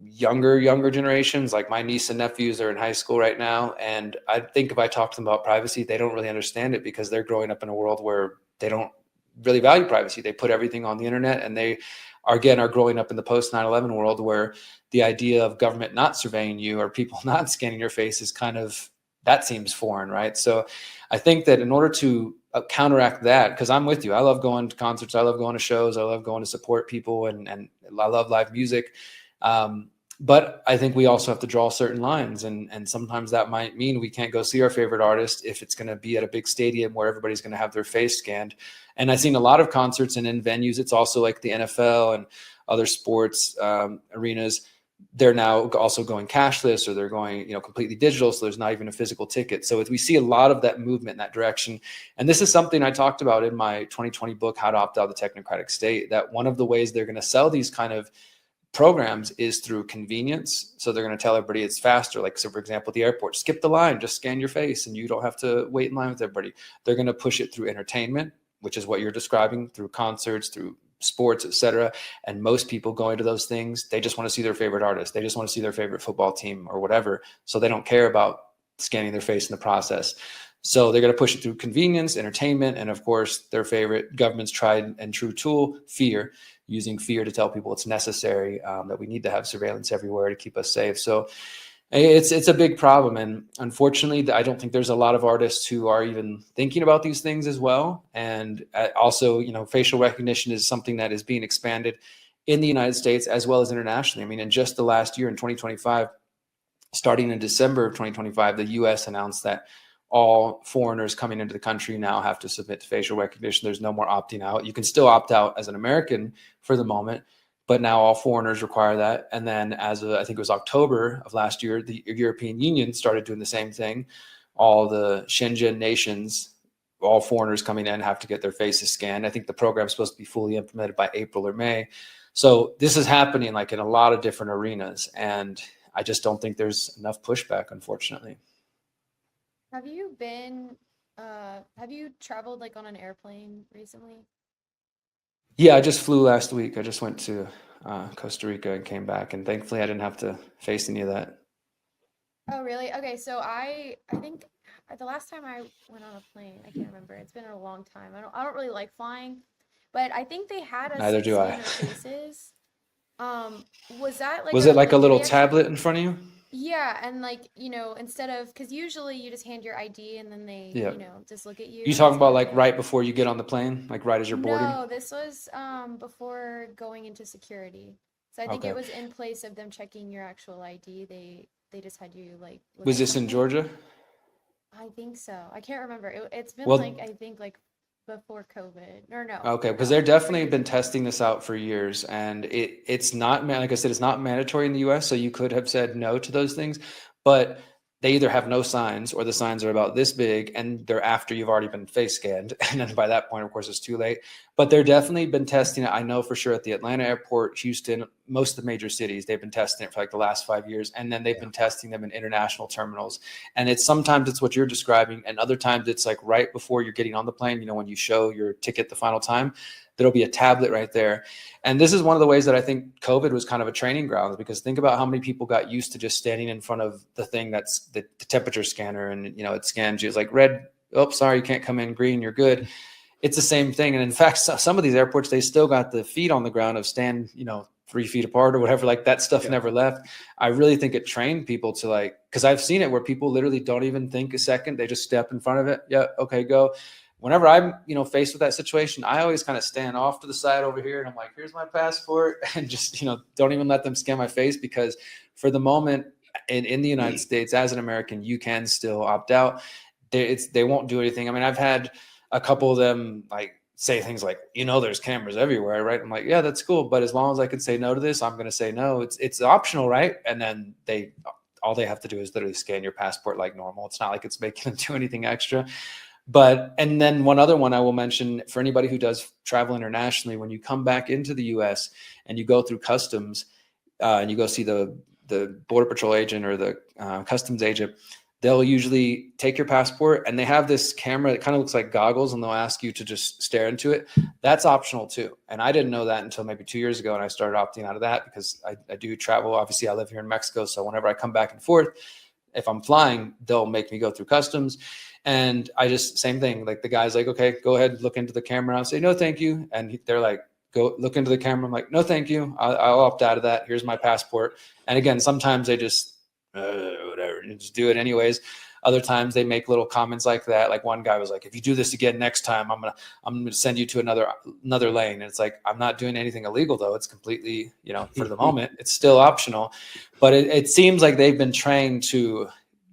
Speaker 6: younger generations. Like my niece and nephews are in high school right now, and I think if I talk to them about privacy, they don't really understand it because they're growing up in a world where they don't really value privacy. They put everything on the internet, and they are growing up in the post 9/11 world where the idea of government not surveying you or people not scanning your face is kind of, that seems foreign, right? So I think that in order to counteract that, because I'm with you, I love going to concerts, I love going to shows, I love going to support people, and I love live music. But I think we also have to draw certain lines, and sometimes that might mean we can't go see our favorite artist if it's going to be at a big stadium where everybody's going to have their face scanned. And I've seen a lot of concerts and in venues, it's also like the NFL and other sports arenas. They're now also going cashless, or they're going, completely digital. So there's not even a physical ticket. So we see a lot of that movement in that direction. And this is something I talked about in my 2020 book, How to Opt Out of the Technocratic State, that one of the ways they're going to sell these kind of programs is through convenience. So they're going to tell everybody it's faster. Like, so for example, the airport, skip the line, just scan your face and you don't have to wait in line with everybody. They're going to push it through entertainment, which is what you're describing, through concerts, through sports, etc. And most people going to those things, they just want to see their favorite artist. They just want to see their favorite football team or whatever. So they don't care about scanning their face in the process. So they're going to push it through convenience, entertainment, and of course, their favorite government's tried and true tool, fear, using fear to tell people it's necessary, that we need to have surveillance everywhere to keep us safe. So it's a big problem. And unfortunately, I don't think there's a lot of artists who are even thinking about these things as well. And also, facial recognition is something that is being expanded in the United States as well as internationally. I mean, in just the last year, in 2025, starting in December of 2025, the US announced that all foreigners coming into the country now have to submit to facial recognition. There's no more opting out. You can still opt out as an American for the moment, but now all foreigners require that. And then as of, I think it was October of last year, the European Union started doing the same thing. All the Schengen nations, all foreigners coming in have to get their faces scanned. I think the program is supposed to be fully implemented by April or May. So this is happening like in a lot of different arenas. And I just don't think there's enough pushback, unfortunately.
Speaker 5: Have you traveled like on an airplane recently?
Speaker 6: Yeah, I just flew last week. I just went to Costa Rica and came back, and thankfully I didn't have to face any of that.
Speaker 5: Oh, really? Okay, so I think the last time I went on a plane, I can't remember. It's been a long time. I don't really like flying, but I think they had us
Speaker 6: Neither do I.
Speaker 5: scan our faces. Was that like
Speaker 6: was it like a
Speaker 5: did
Speaker 6: little
Speaker 5: they actually-
Speaker 6: tablet in front of you?
Speaker 5: Yeah, and like, instead of, because usually you just hand your ID and then they,
Speaker 6: Yeah.
Speaker 5: just look at you.
Speaker 6: You
Speaker 5: and
Speaker 6: talking about
Speaker 5: scan
Speaker 6: like
Speaker 5: it.
Speaker 6: right before you get on the plane, like right as you're boarding?
Speaker 5: No, this was before going into security. So I think
Speaker 6: Okay.
Speaker 5: it was in place of them checking your actual ID. They just had you like look
Speaker 6: Was
Speaker 5: at
Speaker 6: this in
Speaker 5: something.
Speaker 6: Georgia?
Speaker 5: I think so. I can't remember. It's been
Speaker 6: Well-
Speaker 5: like, I think like before COVID. Or no.
Speaker 6: Okay, because
Speaker 5: no,
Speaker 6: they're definitely
Speaker 5: pre-
Speaker 6: been testing this out for years, and it's not, like I said, it's not mandatory in the US, so you could have said no to those things, but they either have no signs or the signs are about this big and they're after you've already been face scanned. And then by that point, of course, it's too late. But they're definitely been testing it. I know for sure at the Atlanta airport, Houston, most of the major cities, they've been testing it for like the last 5 years. And then they've been testing them in international terminals. And sometimes it's what you're describing. And other times it's like right before you're getting on the plane, when you show your ticket the final time, there'll be a tablet right there. And this is one of the ways that I think COVID was kind of a training ground, because think about how many people got used to just standing in front of the thing that's the temperature scanner, and it scans you. It's like red, oh, sorry, you can't come in, green, you're good. It's the same thing. And in fact, some of these airports, they still got the feet on the ground of stand, 3 feet apart or whatever, like that stuff never left. I really think it trained people to because I've seen it where people literally don't even think a second. They just step in front of it. Yeah. Okay, go. Whenever I'm, faced with that situation, I always kind of stand off to the side over here and I'm like, here's my passport, and just, don't even let them scan my face, because for the moment in the United States, as an American, you can still opt out. They won't do anything. I mean, I've had a couple of them say things like, there's cameras everywhere, right? I'm like, yeah, that's cool. But as long as I can say no to this, I'm going to say no. It's optional, right? And then all they have to do is literally scan your passport like normal. It's not like it's making them do anything extra. And then one other one I will mention for anybody who does travel internationally, when you come back into the US and you go through customs and you go see the border patrol agent or the customs agent, they'll usually take your passport, and they have this camera that kind of looks like goggles, and they'll ask you to just stare into it. That's optional too. And I didn't know that until maybe 2 years ago. And I started opting out of that because I do travel. Obviously I live here in Mexico. So whenever I come back and forth, if I'm flying, they'll make me go through customs. And I just, same thing. Like the guy's like, okay, go ahead, look into the camera. I'll say, no, thank you. And they're like, go look into the camera. I'm like, no, thank you. I'll opt out of that. Here's my passport. And again, sometimes they just, whatever, you just do it anyways. Other times they make little comments like that. Like one guy was like, if you do this again next time, I'm gonna send you to another lane. And it's like, I'm not doing anything illegal though. It's completely, for the moment, it's still optional. But it seems like they've been trained to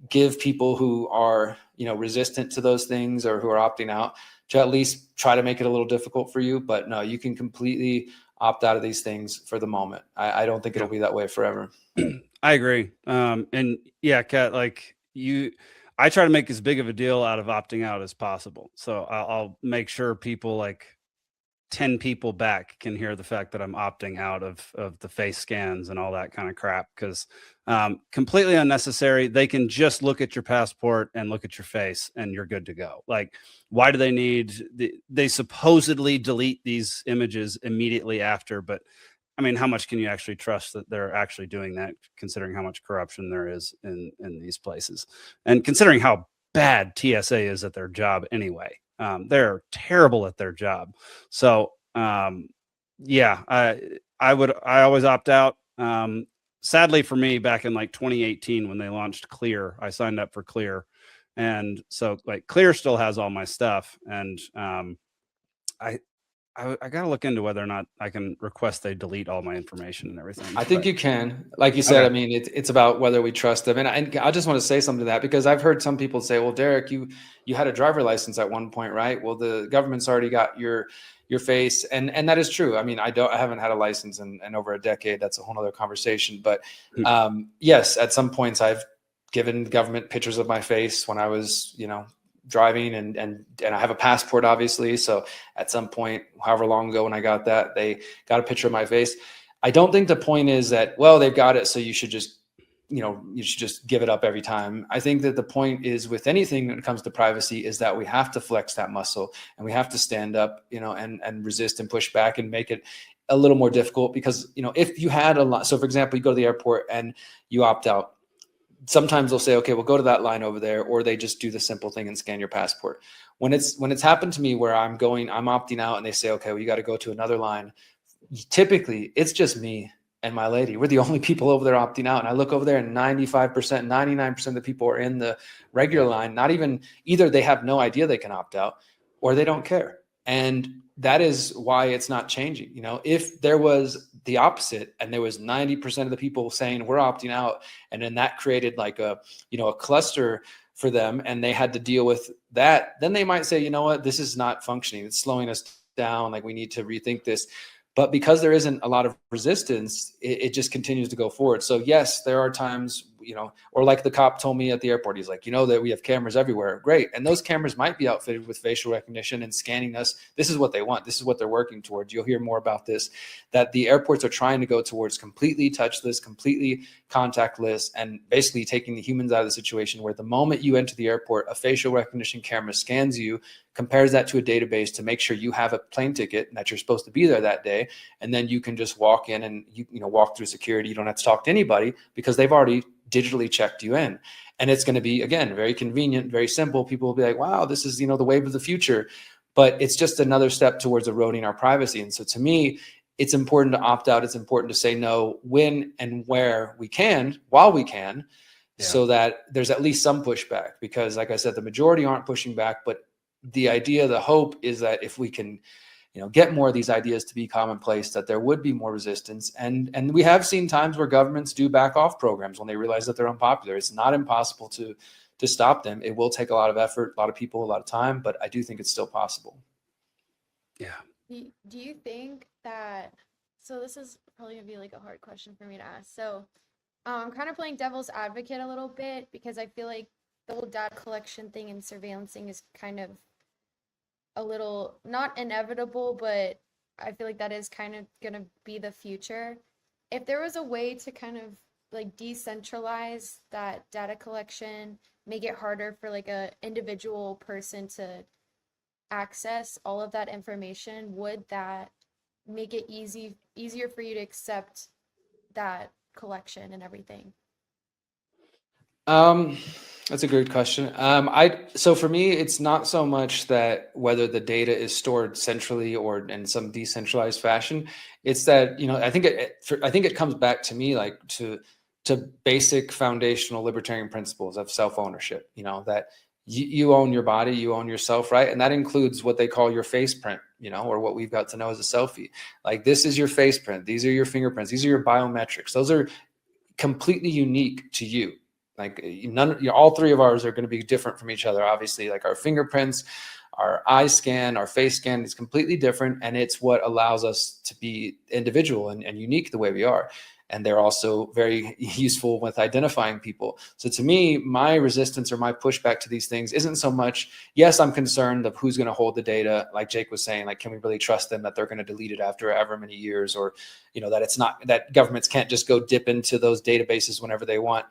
Speaker 6: give people who are, resistant to those things or who are opting out to at least try to make it a little difficult for you. But no, you can completely opt out of these things for the moment. I don't think it'll be that way forever.
Speaker 4: I agree. And yeah, Kat, I try to make as big of a deal out of opting out as possible. So I'll make sure people, like 10 people back, can hear the fact that I'm opting out of the face scans and all that kind of crap, because completely unnecessary. They can just look at your passport and look at your face and you're good to go. Like, why do they need they supposedly delete these images immediately after, but I mean, how much can you actually trust that they're actually doing that, considering how much corruption there is in these places, and considering how bad TSA is at their job anyway? They're terrible at their job. So yeah, I always opt out. Sadly for me, back in like 2018 when they launched Clear, I signed up for Clear, and so like Clear still has all my stuff, and I got to look into whether or not I can request they delete all my information and everything.
Speaker 6: I think you can. Like you said, okay. I mean, it's about whether we trust them. And I just want to say something to that, because I've heard some people say, well, Derrick, you had a driver license at one point, right? Well, the government's already got your face. And that is true. I mean, I haven't had a license in over a decade. That's a whole nother conversation. But yes, at some points I've given the government pictures of my face when I was, driving, and I have a passport, obviously. So at some point, however long ago when I got that, they got a picture of my face. I don't think the point is that, well, they've got it, so you should just, you should just give it up every time. I think that the point is, with anything when it comes to privacy, is that we have to flex that muscle, and we have to stand up, and resist and push back and make it a little more difficult. Because, if you had a lot, so for example, you go to the airport and you opt out, sometimes they'll say, okay, we'll go to that line over there, or they just do the simple thing and scan your passport. When it's happened to me where I'm opting out and they say, okay, well, you got to go to another line. Typically it's just me and my lady. We're the only people over there opting out. And I look over there and 95%, 99% of the people are in the regular line. Not even, either they have no idea they can opt out, or they don't care. And that is why it's not changing. If there was the opposite and there was 90% of the people saying we're opting out, and then that created like a cluster for them, and they had to deal with that, then they might say, you know what, this is not functioning. It's slowing us down. Like, we need to rethink this. But because there isn't a lot of resistance, it just continues to go forward. So yes, there are times, or like the cop told me at the airport, he's like, that we have cameras everywhere. Great. And those cameras might be outfitted with facial recognition and scanning us. This is what they want. This is what they're working towards. You'll hear more about this, that the airports are trying to go towards completely touchless, completely contactless, and basically taking the humans out of the situation, where the moment you enter the airport, a facial recognition camera scans you, compares that to a database to make sure you have a plane ticket and that you're supposed to be there that day. And then you can just walk in and walk through security. You don't have to talk to anybody, because they've already digitally checked you in. And it's going to be, again, very convenient, very simple. People will be like, wow, this is, the wave of the future. But it's just another step towards eroding our privacy. And so to me, it's important to opt out. It's important to say no when and where we can, while we can, so that there's at least some pushback. Because like I said, the majority aren't pushing back, but the idea, the hope is that if we can, get more of these ideas to be commonplace, that there would be more resistance. And we have seen times where governments do back off programs when they realize that they're unpopular. It's not impossible to stop them. It will take a lot of effort, a lot of people, a lot of time, but I do think it's still possible.
Speaker 4: Yeah.
Speaker 5: Do you think that, so this is probably gonna be like a hard question for me to ask. So I'm kind of playing devil's advocate a little bit, because I feel like the whole data collection thing and surveillancing is kind of a little, not inevitable, but I feel like that is kind of going to be the future. If there was a way to kind of like decentralize that data collection, make it harder for like a individual person to access all of that information, would that make it easier for you to accept that collection and everything?
Speaker 6: That's a great question. So for me, it's not so much that whether the data is stored centrally or in some decentralized fashion. It's that, I think it comes back to me like to basic foundational libertarian principles of self-ownership, that you own your body, you own yourself, right? And that includes what they call your face print, or what we've got to know as a selfie. Like, this is your face print. These are your fingerprints. These are your biometrics. Those are completely unique to you. Like, all three of ours are going to be different from each other. Obviously, like our fingerprints, our eye scan, our face scan is completely different. And it's what allows us to be individual and unique the way we are. And they're also very useful with identifying people. So to me, my resistance or my pushback to these things isn't so much, yes, I'm concerned of who's going to hold the data. Like Jake was saying, like, can we really trust them that they're going to delete it after ever many years, or, that it's not, that governments can't just go dip into those databases whenever they want.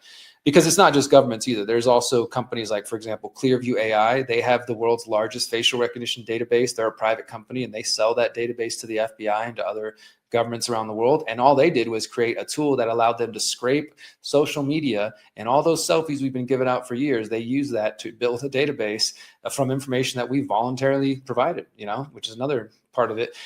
Speaker 6: Because it's not just governments either. There's also companies like, for example, Clearview AI. They have the world's largest facial recognition database. They're a private company, and they sell that database to the FBI and to other governments around the world. And all they did was create a tool that allowed them to scrape social media and all those selfies we've been giving out for years. They use that to build a database from information that we voluntarily provided, which is another part of it.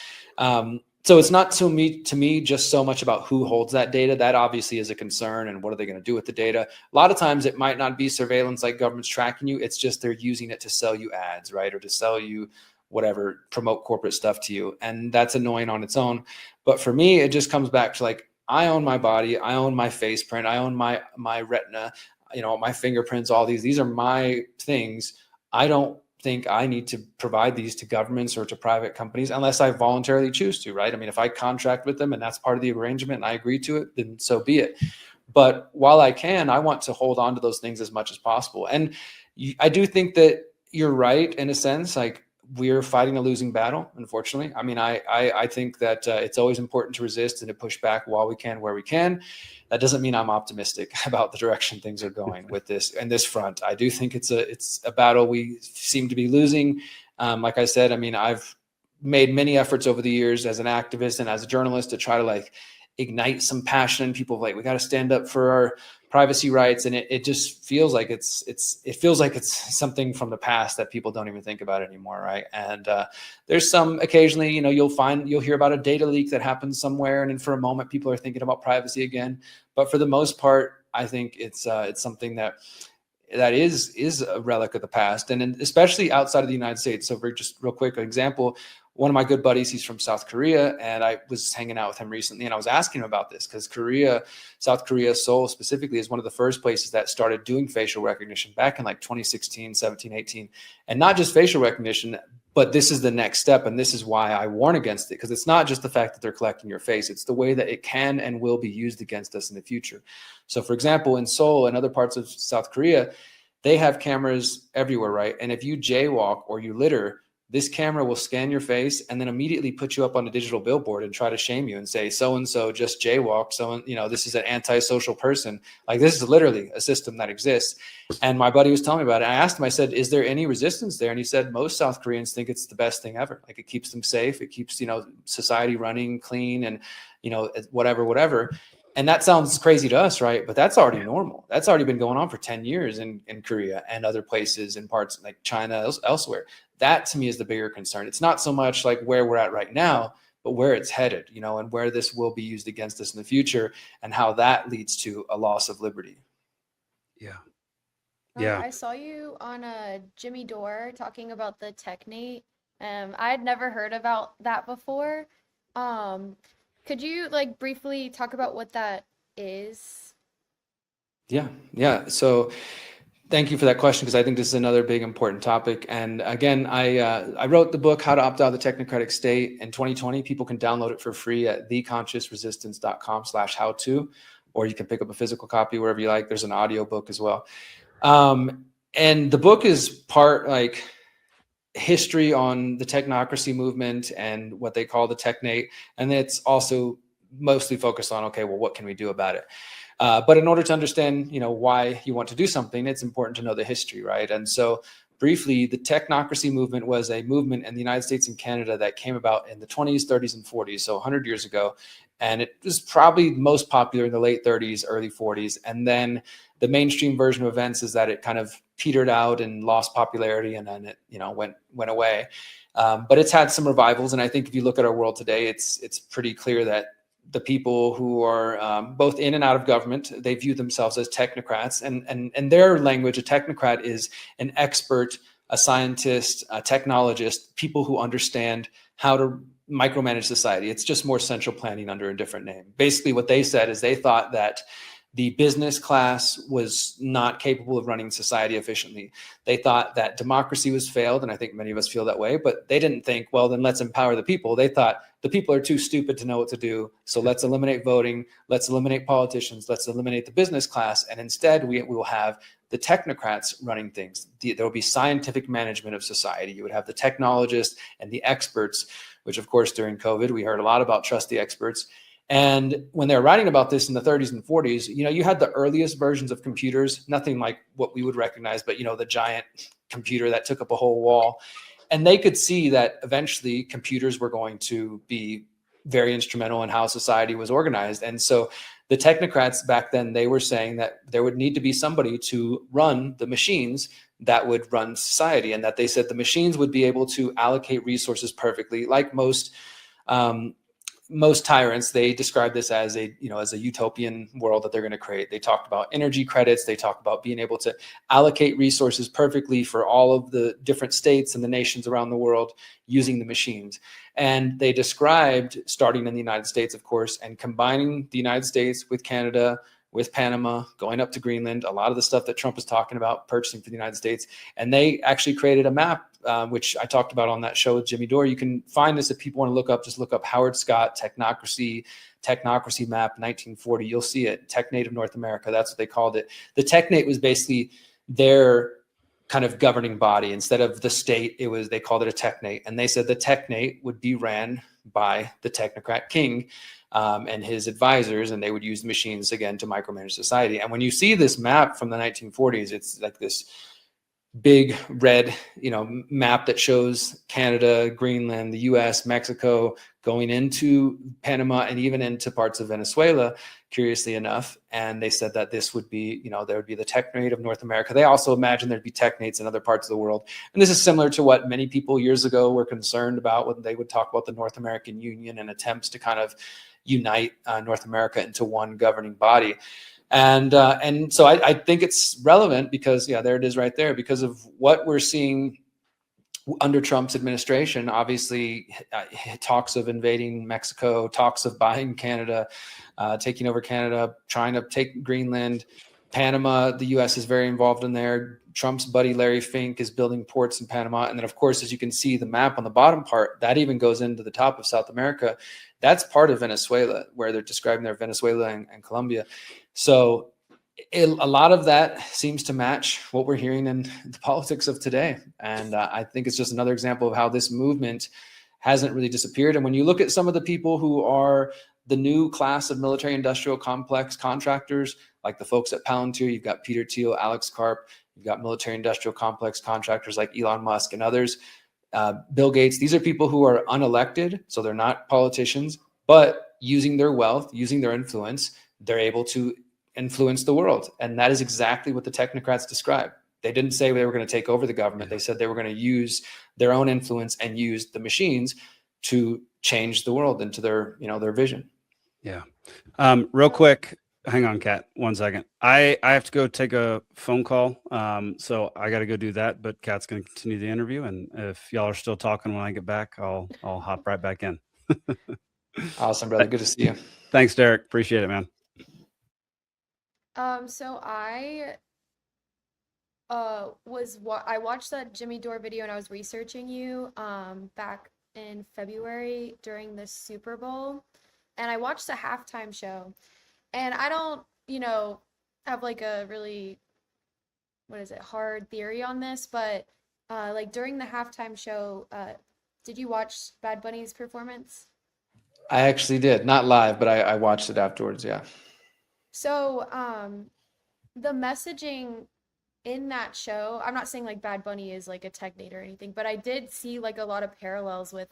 Speaker 6: So it's not to me just so much about who holds that data. That obviously is a concern, and what are they going to do with the data? A lot of times it might not be surveillance, like government's tracking you. It's just they're using it to sell you ads, right? Or to sell you whatever, promote corporate stuff to you. And that's annoying on its own. But for me, it just comes back to, like, I own my body, I own my face print, I own my retina, my fingerprints, all these are my things. I don't think I need to provide these to governments or to private companies unless I voluntarily choose to, right? I mean, if I contract with them and that's part of the arrangement and I agree to it, then so be it. But while I can, I want to hold on to those things as much as possible. And I do think that you're right in a sense, like, we're fighting a losing battle, unfortunately. I mean, I think that it's always important to resist and to push back while we can, where we can. That doesn't mean I'm optimistic about the direction things are going with this and this front. I do think it's a battle we seem to be losing. Like I said, I mean, I've made many efforts over the years as an activist and as a journalist to try to, like, ignite some passion in people. Like, we got to stand up for our privacy rights, and it just feels like it feels like it's something from the past that people don't even think about anymore, right? And there's some occasionally, you'll hear about a data leak that happens somewhere, and then for a moment people are thinking about privacy again. But for the most part, I think it's something that is a relic of the past, and especially outside of the United States. So for just real quick example, one of my good buddies, he's from South Korea, and I was hanging out with him recently, and I was asking him about this because South Korea, Seoul specifically, is one of the first places that started doing facial recognition back in like 2016, 17, 18. And not just facial recognition, but this is the next step. And this is why I warn against it, because it's not just the fact that they're collecting your face. It's the way that it can and will be used against us in the future. So for example, in Seoul and other parts of South Korea, they have cameras everywhere, right? And if you jaywalk or you litter, this camera will scan your face and then immediately put you up on a digital billboard and try to shame you and say, so-and-so just jaywalked. So, this is an antisocial person. Like, this is literally a system that exists. And my buddy was telling me about it. I asked him, I said, is there any resistance there? And he said, most South Koreans think it's the best thing ever. Like, it keeps them safe. It keeps, society running clean and, whatever. And that sounds crazy to us, right? But that's already normal. That's already been going on for 10 years in Korea and other places in parts like China, elsewhere. That to me is the bigger concern. It's not so much like where we're at right now, but where it's headed, and where this will be used against us in the future, and how that leads to a loss of liberty.
Speaker 4: Yeah.
Speaker 5: I saw you on Jimmy Dore talking about the Technate. I had never heard about that before. Could you briefly talk about what that is?
Speaker 6: Yeah. So thank you for that question, because I think this is another big important topic. And again, I wrote the book, How to Opt Out of the Technocratic State, in 2020. People can download it for free at theconsciousresistance.com/how-to, or you can pick up a physical copy wherever you like. There's an audio book as well. And the book is part history on the technocracy movement and what they call the Technate. And it's also mostly focused on, okay, well, what can we do about it? But in order to understand, why you want to do something, it's important to know the history, right? And so briefly, the technocracy movement was a movement in the United States and Canada that came about in the 20s, 30s, and 40s, so 100 years ago. And it was probably most popular in the late 30s, early 40s. And then the mainstream version of events is that it kind of petered out and lost popularity, and then it, went away. But it's had some revivals. And I think if you look at our world today, it's pretty clear that the people who are both in and out of government, they view themselves as technocrats. And in their language, a technocrat is an expert, a scientist, a technologist, people who understand how to micromanage society. It's just more central planning under a different name. Basically, what they said is they thought that the business class was not capable of running society efficiently. They thought that democracy was failed, and I think many of us feel that way, but they didn't think, well, then let's empower the people. They thought the people are too stupid to know what to do, so let's eliminate voting, let's eliminate politicians, let's eliminate the business class, and instead we will have the technocrats running things. There will be scientific management of society. You would have the technologists and the experts, which of course during COVID, we heard a lot about trust the experts. And when they were writing about this in the 30s and 40s, you had the earliest versions of computers, nothing like what we would recognize, but the giant computer that took up a whole wall. And they could see that eventually computers were going to be very instrumental in how society was organized. And so the technocrats back then, they were saying that there would need to be somebody to run the machines that would run society, and that they said the machines would be able to allocate resources perfectly. Like most tyrants, they described this as a utopian world that they're going to create. They talked about energy credits. They talked about being able to allocate resources perfectly for all of the different states and the nations around the world using the machines. And they described, starting in the United States, of course, and combining the United States with Canada, with Panama, going up to Greenland, a lot of the stuff that Trump was talking about purchasing for the United States. And they actually created a map, which I talked about on that show with Jimmy Dore. You can find this if people want to look up, just look up Howard Scott, Technocracy Map, 1940. You'll see it, Technate of North America. That's what they called it. The Technate was basically their kind of governing body. Instead of the state, they called it a Technate. And they said the Technate would be ran by the technocrat king and his advisors, and they would use the machines again to micromanage society. And when you see this map from the 1940s, it's like this big red, map that shows Canada, Greenland, the US, Mexico, going into Panama and even into parts of Venezuela, curiously enough. And they said that this would be, there would be the Technate of North America. They also imagined there'd be Technates in other parts of the world. And this is similar to what many people years ago were concerned about when they would talk about the North American Union and attempts to kind of unite North America into one governing body. And so I think it's relevant because, there it is right there, because of what we're seeing under Trump's administration. Obviously, talks of invading Mexico, talks of buying Canada, taking over Canada, trying to take Greenland, Panama. The U.S. is very involved in there. Trump's buddy Larry Fink is building ports in Panama. And then, of course, as you can see, the map on the bottom part, that even goes into the top of South America. That's part of Venezuela, where they're describing their Venezuela and Colombia. So a lot of that seems to match what we're hearing in the politics of today. And I think it's just another example of how this movement hasn't really disappeared. And when you look at some of the people who are the new class of military industrial complex contractors, like the folks at Palantir, you've got Peter Thiel, Alex Karp, you've got military industrial complex contractors like Elon Musk and others, Bill Gates. These are people who are unelected, so they're not politicians, but using their wealth, using their influence, they're able to influence the world. And that is exactly what the technocrats described. They didn't say they were going to take over the government. They said they were going to use their own influence and use the machines to change the world into their vision.
Speaker 4: Yeah. Real quick, hang on, Kat, 1 second. I have to go take a phone call. So I got to go do that, but Kat's going to continue the interview. And if y'all are still talking when I get back, I'll hop right back in.
Speaker 6: Awesome, brother. Good to see you.
Speaker 4: Thanks, Derrick. Appreciate it, man.
Speaker 5: So I watched that Jimmy Dore video and I was researching you back in February during the Super Bowl, and I watched the halftime show. And I don't, have like a really, hard theory on this, but like during the halftime show, did you watch Bad Bunny's performance?
Speaker 6: I actually did, not live, but I watched it afterwards. Yeah.
Speaker 5: So, the messaging in that show, I'm not saying like Bad Bunny is like a tech nate or anything, but I did see like a lot of parallels with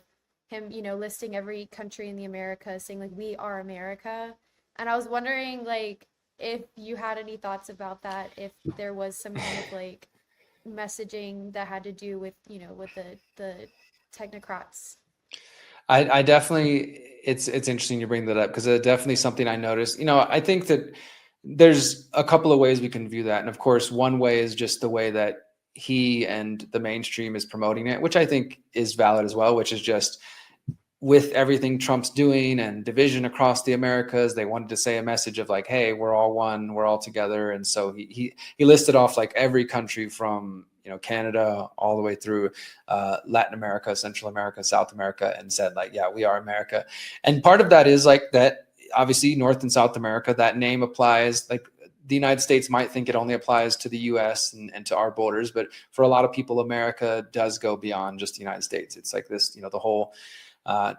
Speaker 5: him, listing every country in the Americas, saying like we are America. And I was wondering like if you had any thoughts about that, if there was some kind of like messaging that had to do with, with the technocrats.
Speaker 6: I definitely, it's interesting you bring that up because it's definitely something I noticed. I think that there's a couple of ways we can view that. And of course, one way is just the way that he and the mainstream is promoting it, which I think is valid as well, which is just with everything Trump's doing and division across the Americas, they wanted to say a message of like, hey, we're all one, we're all together. And so he listed off like every country from, Canada all the way through Latin America, Central America, South America, and said like, yeah, we are America. And part of that is like that, obviously North and South America, that name applies. Like the United States might think it only applies to the US and to our borders, but for a lot of people, America does go beyond just the United States. It's like this, the whole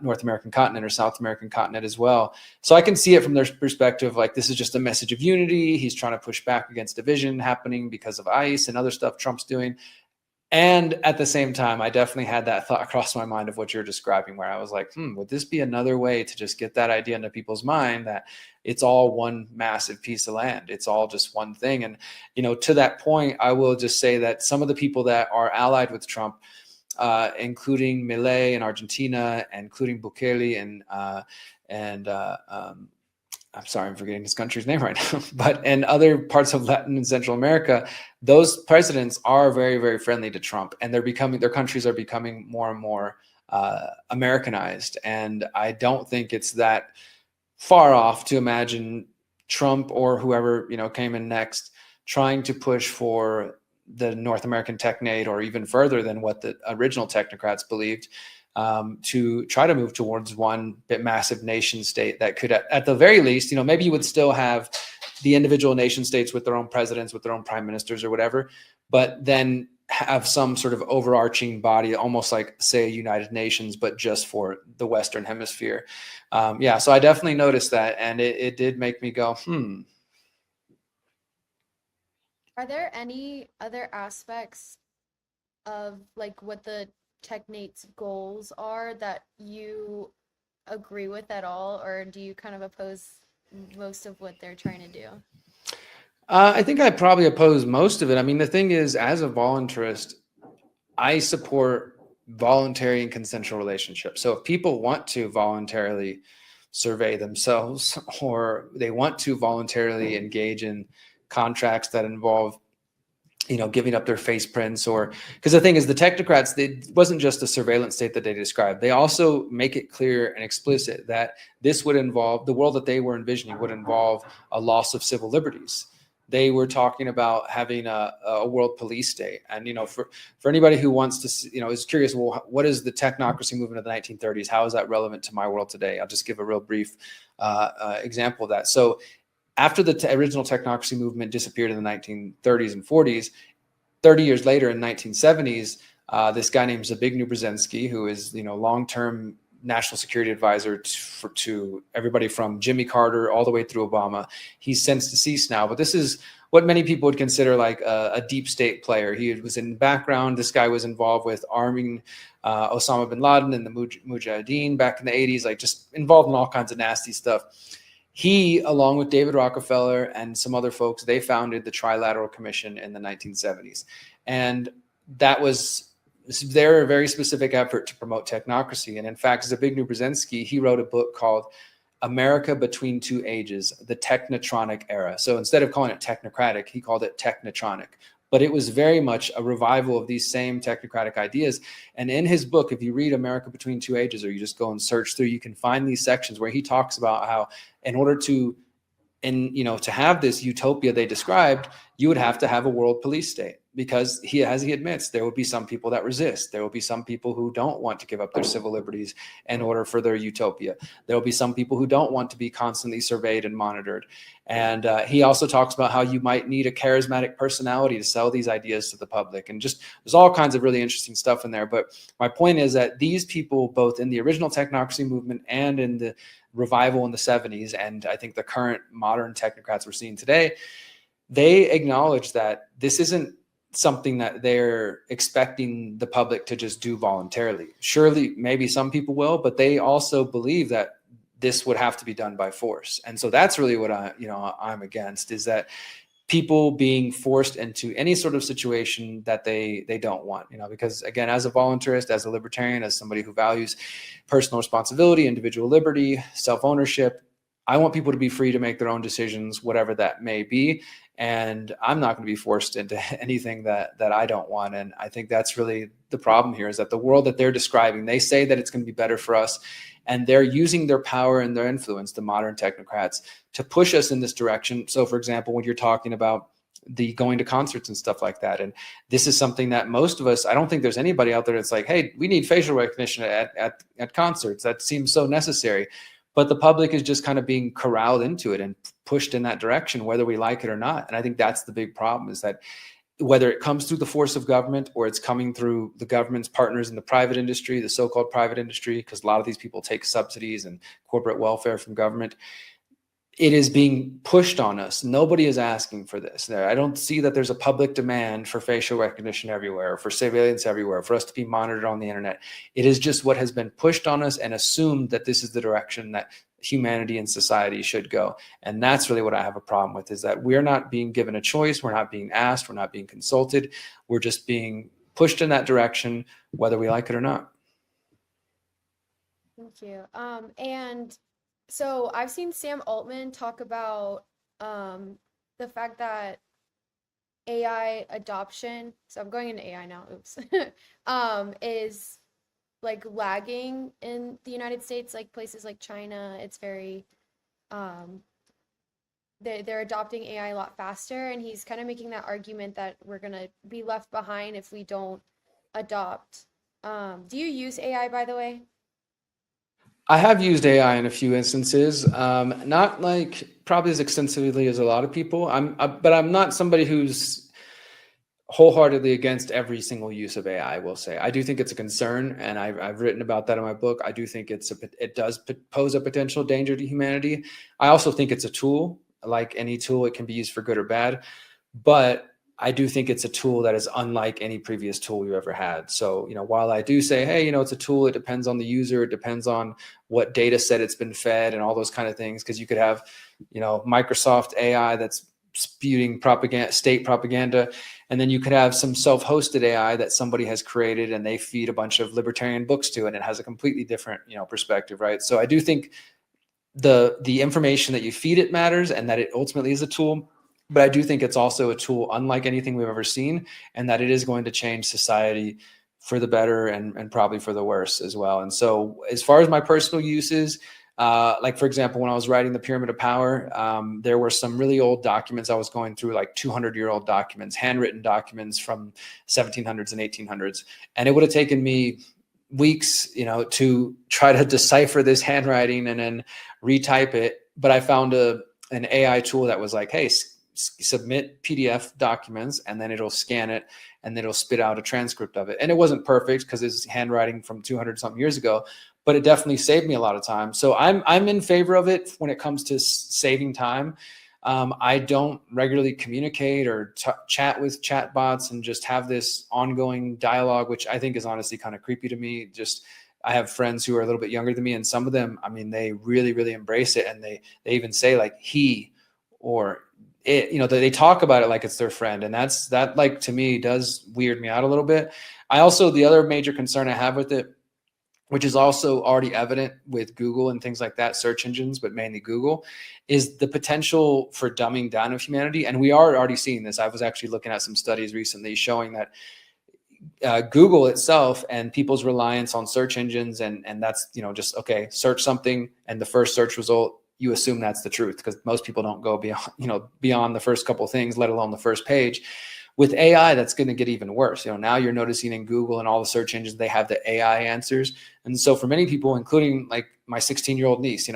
Speaker 6: North American continent or South American continent as well. So I can see it from their perspective, like this is just a message of unity. He's trying to push back against division happening because of ICE and other stuff Trump's doing. And at the same time, I definitely had that thought across my mind of what you're describing, where I was like, would this be another way to just get that idea into people's mind that it's all one massive piece of land? It's all just one thing. And, to that point, I will just say that some of the people that are allied with Trump, including Milei in Argentina, including Bukele and I'm sorry, I'm forgetting this country's name right now, but in other parts of Latin and Central America, those presidents are very, very friendly to Trump, and their countries are becoming more and more Americanized. And I don't think it's that far off to imagine Trump or whoever, came in next trying to push for the North American technate, or even further than what the original technocrats believed, to try to move towards one bit massive nation state that could, at the very least, maybe you would still have the individual nation states with their own presidents, with their own prime ministers or whatever, but then have some sort of overarching body, almost like, say, United Nations, but just for the Western Hemisphere. So I definitely noticed that, and it did make me go,
Speaker 5: Are there any other aspects of like what the technate's goals are that you agree with at all, or do you kind of oppose most of what they're trying to do?
Speaker 6: I think I probably oppose most of it. I mean, the thing is, as a voluntarist, I support voluntary and consensual relationships. So if people want to voluntarily survey themselves, or they want to voluntarily engage in contracts that involve, giving up their face prints, or because the thing is, the technocrats, it wasn't just a surveillance state that they described. They also make it clear and explicit that this would involve, the world that they were envisioning would involve a loss of civil liberties. They were talking about having a world police state. And, for anybody who wants to, is curious, well, what is the technocracy movement of the 1930s? How is that relevant to my world today? I'll just give a real brief example of that. So after the original technocracy movement disappeared in the 1930s and 40s, 30 years later in the 1970s, this guy named Zbigniew Brzezinski, who is, long-term national security advisor to everybody from Jimmy Carter all the way through Obama. He's since deceased now, but this is what many people would consider like a deep state player. He was in background. This guy was involved with arming Osama bin Laden and the Mujahideen back in the 80s, like just involved in all kinds of nasty stuff. He, along with David Rockefeller and some other folks, they founded the Trilateral Commission in the 1970s. And that was their very specific effort to promote technocracy. And in fact, Zbigniew Brzezinski, he wrote a book called America Between Two Ages, the Technotronic Era. So instead of calling it technocratic, he called it technotronic. But it was very much a revival of these same technocratic ideas. And in his book, if you read America Between Two Ages, or you just go and search through, you can find these sections where he talks about how in order to, to have this utopia they described, you would have to have a world police state, because as he admits, there will be some people that resist. There will be some people who don't want to give up their civil liberties in order for their utopia. There will be some people who don't want to be constantly surveyed and monitored. And he also talks about how you might need a charismatic personality to sell these ideas to the public. And just, there's all kinds of really interesting stuff in there. But my point is that these people, both in the original technocracy movement and in the revival in the 70s, and I think the current modern technocrats we're seeing today, they acknowledge that this isn't something that they're expecting the public to just do voluntarily. Surely, maybe some people will, but they also believe that this would have to be done by force. And so that's really what I'm against, is that people being forced into any sort of situation that they don't want, because again, as a voluntarist, as a libertarian, as somebody who values personal responsibility, individual liberty, self-ownership, I want people to be free to make their own decisions, whatever that may be. And I'm not going to be forced into anything that I don't want. And I think that's really the problem here, is that the world that they're describing, they say that it's going to be better for us. And they're using their power and their influence, the modern technocrats, to push us in this direction. So, for example, when you're talking about the going to concerts and stuff like that, and this is something that most of us, I don't think there's anybody out there that's like, hey, we need facial recognition at concerts. That seems so necessary. But the public is just kind of being corralled into it and pushed in that direction, whether we like it or not. And I think that's the big problem, is that whether it comes through the force of government or it's coming through the government's partners in the private industry, the so-called private industry, because a lot of these people take subsidies and corporate welfare from government, it is being pushed on us. Nobody is asking for this. I don't see that there's a public demand for facial recognition everywhere, for surveillance everywhere, for us to be monitored on the internet. It is just what has been pushed on us and assumed that this is the direction that humanity and society should go. And that's really what I have a problem with, is that we're not being given a choice. We're not being asked. We're not being consulted. We're just being pushed in that direction, whether we like it or not.
Speaker 5: Thank you. And so I've seen Sam Altman talk about the fact that AI adoption, so I'm going into AI now, oops, is like lagging in the United States, like places like China. It's very, they're adopting AI a lot faster, and he's kind of making that argument that we're going to be left behind if we don't adopt. Do you use AI, by the way?
Speaker 6: I have used AI in a few instances, not like probably as extensively as a lot of people. But I'm not somebody who's wholeheartedly against every single use of AI. I will say I do think it's a concern, and I've written about that in my book. I do think it does pose a potential danger to humanity. I also think it's a tool. Like any tool, it can be used for good or bad, but I do think it's a tool that is unlike any previous tool we've ever had. So, while I do say, hey, it's a tool, it depends on the user, it depends on what data set it's been fed and all those kind of things. Because you could have, Microsoft AI that's spewing propaganda, state propaganda, and then you could have some self-hosted AI that somebody has created and they feed a bunch of libertarian books to, and it has a completely different, perspective, right? So I do think the information that you feed it matters, and that it ultimately is a tool. But I do think it's also a tool unlike anything we've ever seen, and that it is going to change society for the better and probably for the worse as well. And so as far as my personal uses, like, for example, when I was writing The Pyramid of Power, there were some really old documents I was going through, like 200-year-old documents, handwritten documents from 1700s and 1800s. And it would have taken me weeks, to try to decipher this handwriting and then retype it. But I found an AI tool that was like, hey, submit PDF documents, and then it'll scan it, and then it'll spit out a transcript of it. And it wasn't perfect because it's handwriting from 200 something years ago, but it definitely saved me a lot of time. So I'm in favor of it when it comes to saving time. I don't regularly communicate or chat with chatbots and just have this ongoing dialogue, which I think is honestly kind of creepy to me. I have friends who are a little bit younger than me, and some of them, they really, really embrace it. And they even say like he or it, they talk about it like it's their friend. And that like, to me, does weird me out a little bit. The other major concern I have with it, which is also already evident with Google and things like that, search engines, but mainly Google, is the potential for dumbing down of humanity. And we are already seeing this. I was actually looking at some studies recently showing that Google itself and people's reliance on search engines, and that's, just, okay, search something, and the first search result you assume that's the truth, because most people don't go beyond the first couple of things, let alone the first page. With AI, that's going to get even worse. Now you're noticing in Google and all the search engines, they have the AI answers. And so for many people, including like my 16-year-old niece,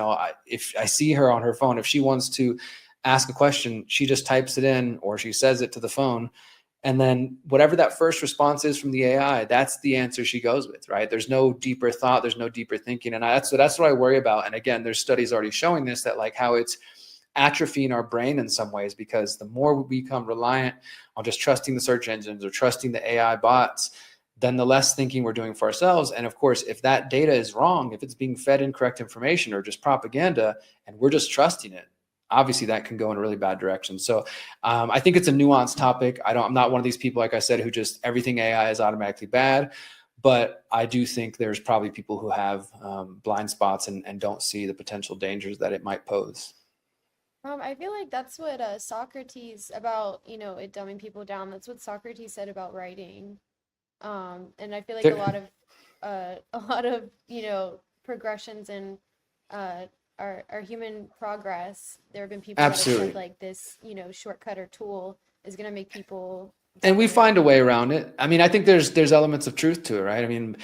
Speaker 6: if I see her on her phone, if she wants to ask a question, she just types it in or she says it to the phone. And then whatever that first response is from the AI, that's the answer she goes with, right? There's no deeper thought, there's no deeper thinking. And that's what I worry about. And again, there's studies already showing this, that like how it's atrophying our brain in some ways, because the more we become reliant on just trusting the search engines or trusting the AI bots, then the less thinking we're doing for ourselves. And of course, if that data is wrong, if it's being fed incorrect information or just propaganda, and we're just trusting it, obviously that can go in a really bad direction. So I think it's a nuanced topic. I'm not one of these people, like I said, who just everything AI is automatically bad, but I do think there's probably people who have blind spots and don't see the potential dangers that it might pose.
Speaker 5: I feel like that's what Socrates about, it dumbing people down. That's what Socrates said about writing. And I feel like a lot of progressions in our human progress. There have been people that have said like this, shortcut or tool is going to make people.
Speaker 6: And we find a way around it. I mean, I think there's elements of truth to it, right? I mean,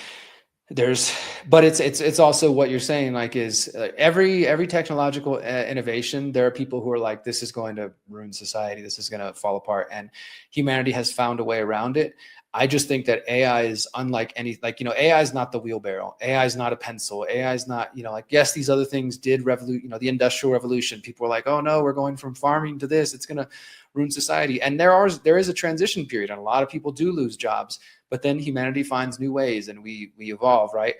Speaker 6: but it's also what you're saying, like, is every technological innovation, there are people who are like, this is going to ruin society, this is going to fall apart, and humanity has found a way around it. I just think that AI is unlike AI is not the wheelbarrow, AI is not a pencil, AI is not, yes, these other things did the Industrial Revolution. People were like, oh no, we're going from farming to this, it's going to ruin society. And there is a transition period, and a lot of people do lose jobs, but then humanity finds new ways and we evolve, right?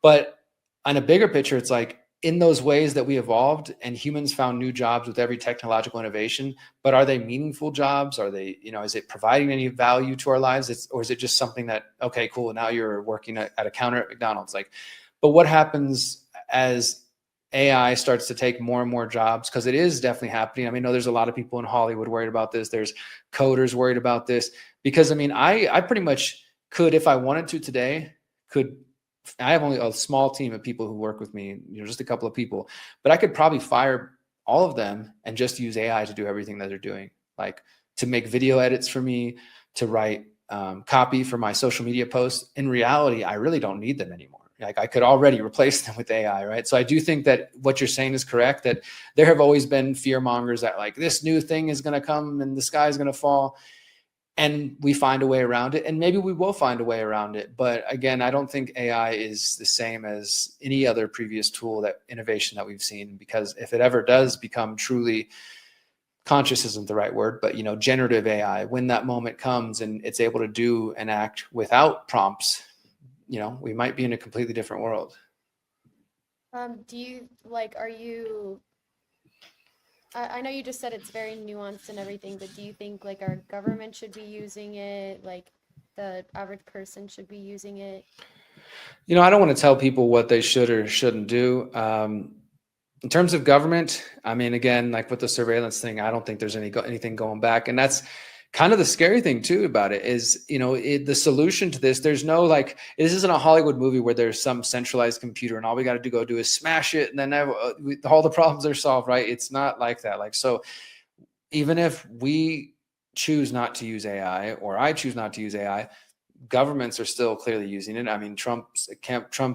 Speaker 6: But on a bigger picture, it's like, in those ways that we evolved and humans found new jobs with every technological innovation, but are they meaningful jobs? Are they, is it providing any value to our lives? Or is it just something that, okay, cool, now you're working at a counter at McDonald's? But what happens as AI starts to take more and more jobs? Because it is definitely happening. I mean, there's a lot of people in Hollywood worried about this. There's coders worried about this, because I pretty much could, if I wanted to today, I have only a small team of people who work with me, just a couple of people, but I could probably fire all of them and just use AI to do everything that they're doing, like to make video edits for me, to write copy for my social media posts. In reality, I really don't need them anymore. Like, I could already replace them with AI, right? So I do think that what you're saying is correct, that there have always been fear mongers that like this new thing is going to come and the sky is going to fall. And we find a way around it, and maybe we will find a way around it. But again, I don't think AI is the same as any other previous tool, innovation that we've seen, because if it ever does become truly, conscious isn't the right word, but generative AI, when that moment comes and it's able to do and act without prompts, we might be in a completely different world.
Speaker 5: Do you are you? I know you just said it's very nuanced and everything, but do you think our government should be using it? Like the average person should be using it?
Speaker 6: I don't want to tell people what they should or shouldn't do. In terms of government, I mean, again, like with the surveillance thing, I don't think there's anything going back. And that's kind of the scary thing too about it is, the solution to this, there's no this isn't a Hollywood movie where there's some centralized computer and all we got to go do is smash it and then all the problems are solved, right? It's not like that. So even if we choose not to use AI, or I choose not to use AI, governments are still clearly using it. I mean, Trump's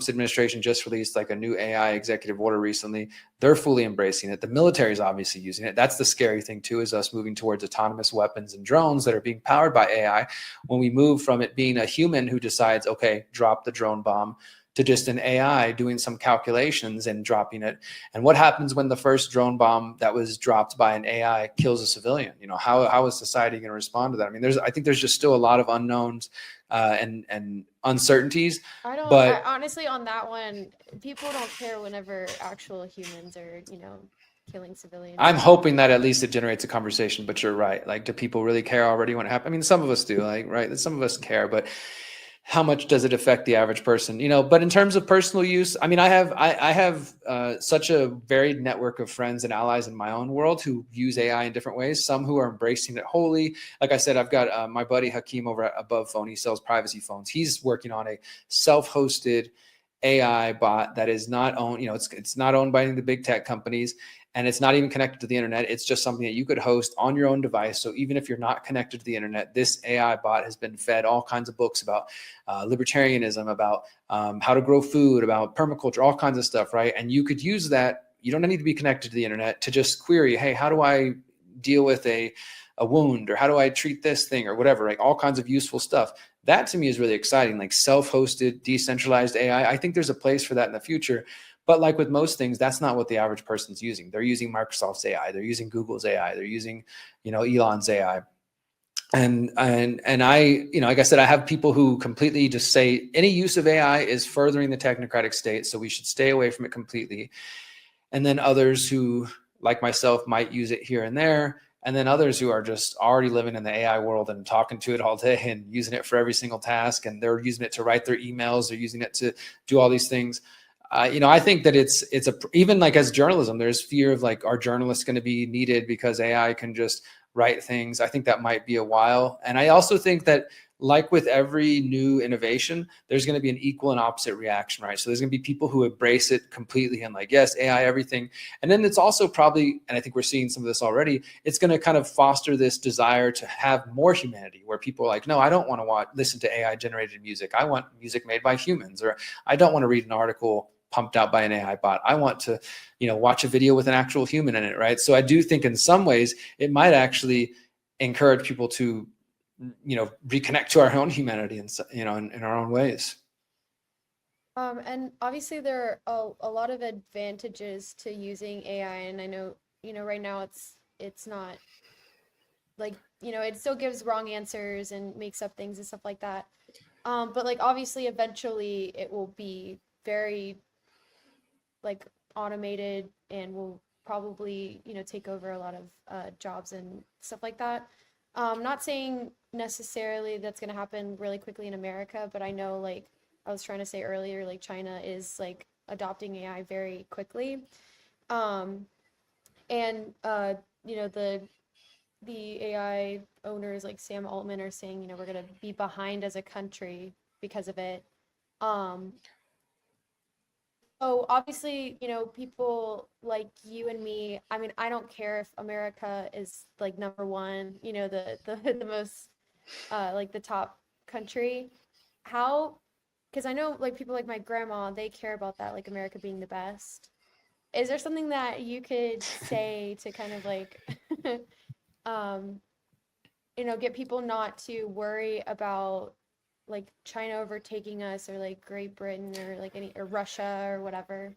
Speaker 6: administration just released a new AI executive order recently. They're fully embracing it. The military is obviously using it. That's the scary thing too, is us moving towards autonomous weapons and drones that are being powered by AI. When we move from it being a human who decides, okay, drop the drone bomb, to just an AI doing some calculations and dropping it. And what happens when the first drone bomb that was dropped by an AI kills a civilian? How is society going to respond to that? I mean, I think there's just still a lot of unknowns and uncertainties.
Speaker 5: I honestly, on that one, people don't care whenever actual humans are, killing civilians.
Speaker 6: I'm hoping that at least it generates a conversation, but you're right. Do people really care already when it happens? I mean, some of us do, right? Some of us care, but how much does it affect the average person? But in terms of personal use, I mean, I have such a varied network of friends and allies in my own world who use AI in different ways. Some who are embracing it wholly. Like I said, I've got my buddy Hakeem over at Above Phone. He sells privacy phones. He's working on a self-hosted AI bot that is not owned, it's not owned by any of the big tech companies. and it's not even connected to the internet. It's just something that you could host on your own device. So even if you're not connected to the internet, this AI bot has been fed all kinds of books about libertarianism, about how to grow food, about permaculture, all kinds of stuff, right? And you could use that. You don't need to be connected to the internet to just query, hey, how do I deal with a wound, or how do I treat this thing, or whatever, right? All kinds of useful stuff. That to me is really exciting, like self-hosted, decentralized AI. I think there's a place for that in the future. But like with most things, that's not what the average person's using. They're using Microsoft's AI. They're using Google's AI. They're using, Elon's AI. And I, like I said, I have people who completely just say any use of AI is furthering the technocratic state, so we should stay away from it completely. And then others who, like myself, might use it here and there. And then others who are just already living in the AI world and talking to it all day and using it for every single task. And they're using it to write their emails. They're using it to do all these things. I think that it's even like as journalism, there's fear of like, are journalists going to be needed because AI can just write things? I think that might be a while. And I also think that, like with every new innovation, there's going to be an equal and opposite reaction, right? So there's going to be people who embrace it completely and like, yes, AI, everything. And then it's also probably, and I think we're seeing some of this already, it's going to kind of foster this desire to have more humanity, where people are like, no, I don't want to listen to AI generated music. I want music made by humans, or I don't want to read an article pumped out by an AI bot. I want to, watch a video with an actual human in it, right? So I do think in some ways it might actually encourage people to, reconnect to our own humanity and, in our own ways.
Speaker 5: And obviously there are a lot of advantages to using AI, and I know, right now it's not like, it still gives wrong answers and makes up things and stuff like that. But like, obviously eventually it will be very like automated and will probably, take over a lot of jobs and stuff like that. Not saying necessarily that's going to happen really quickly in America, but I know, like I was trying to say earlier, like China is like adopting AI very quickly. And the AI owners like Sam Altman are saying, we're going to be behind as a country because of it. So obviously, people like you and me, I mean, I don't care if America is like number one, the most, like the top country. Because I know like people like my grandma, they care about that, like America being the best. Is there something that you could say to kind of like, get people not to worry about like China overtaking us, or like Great Britain, or like or Russia or whatever?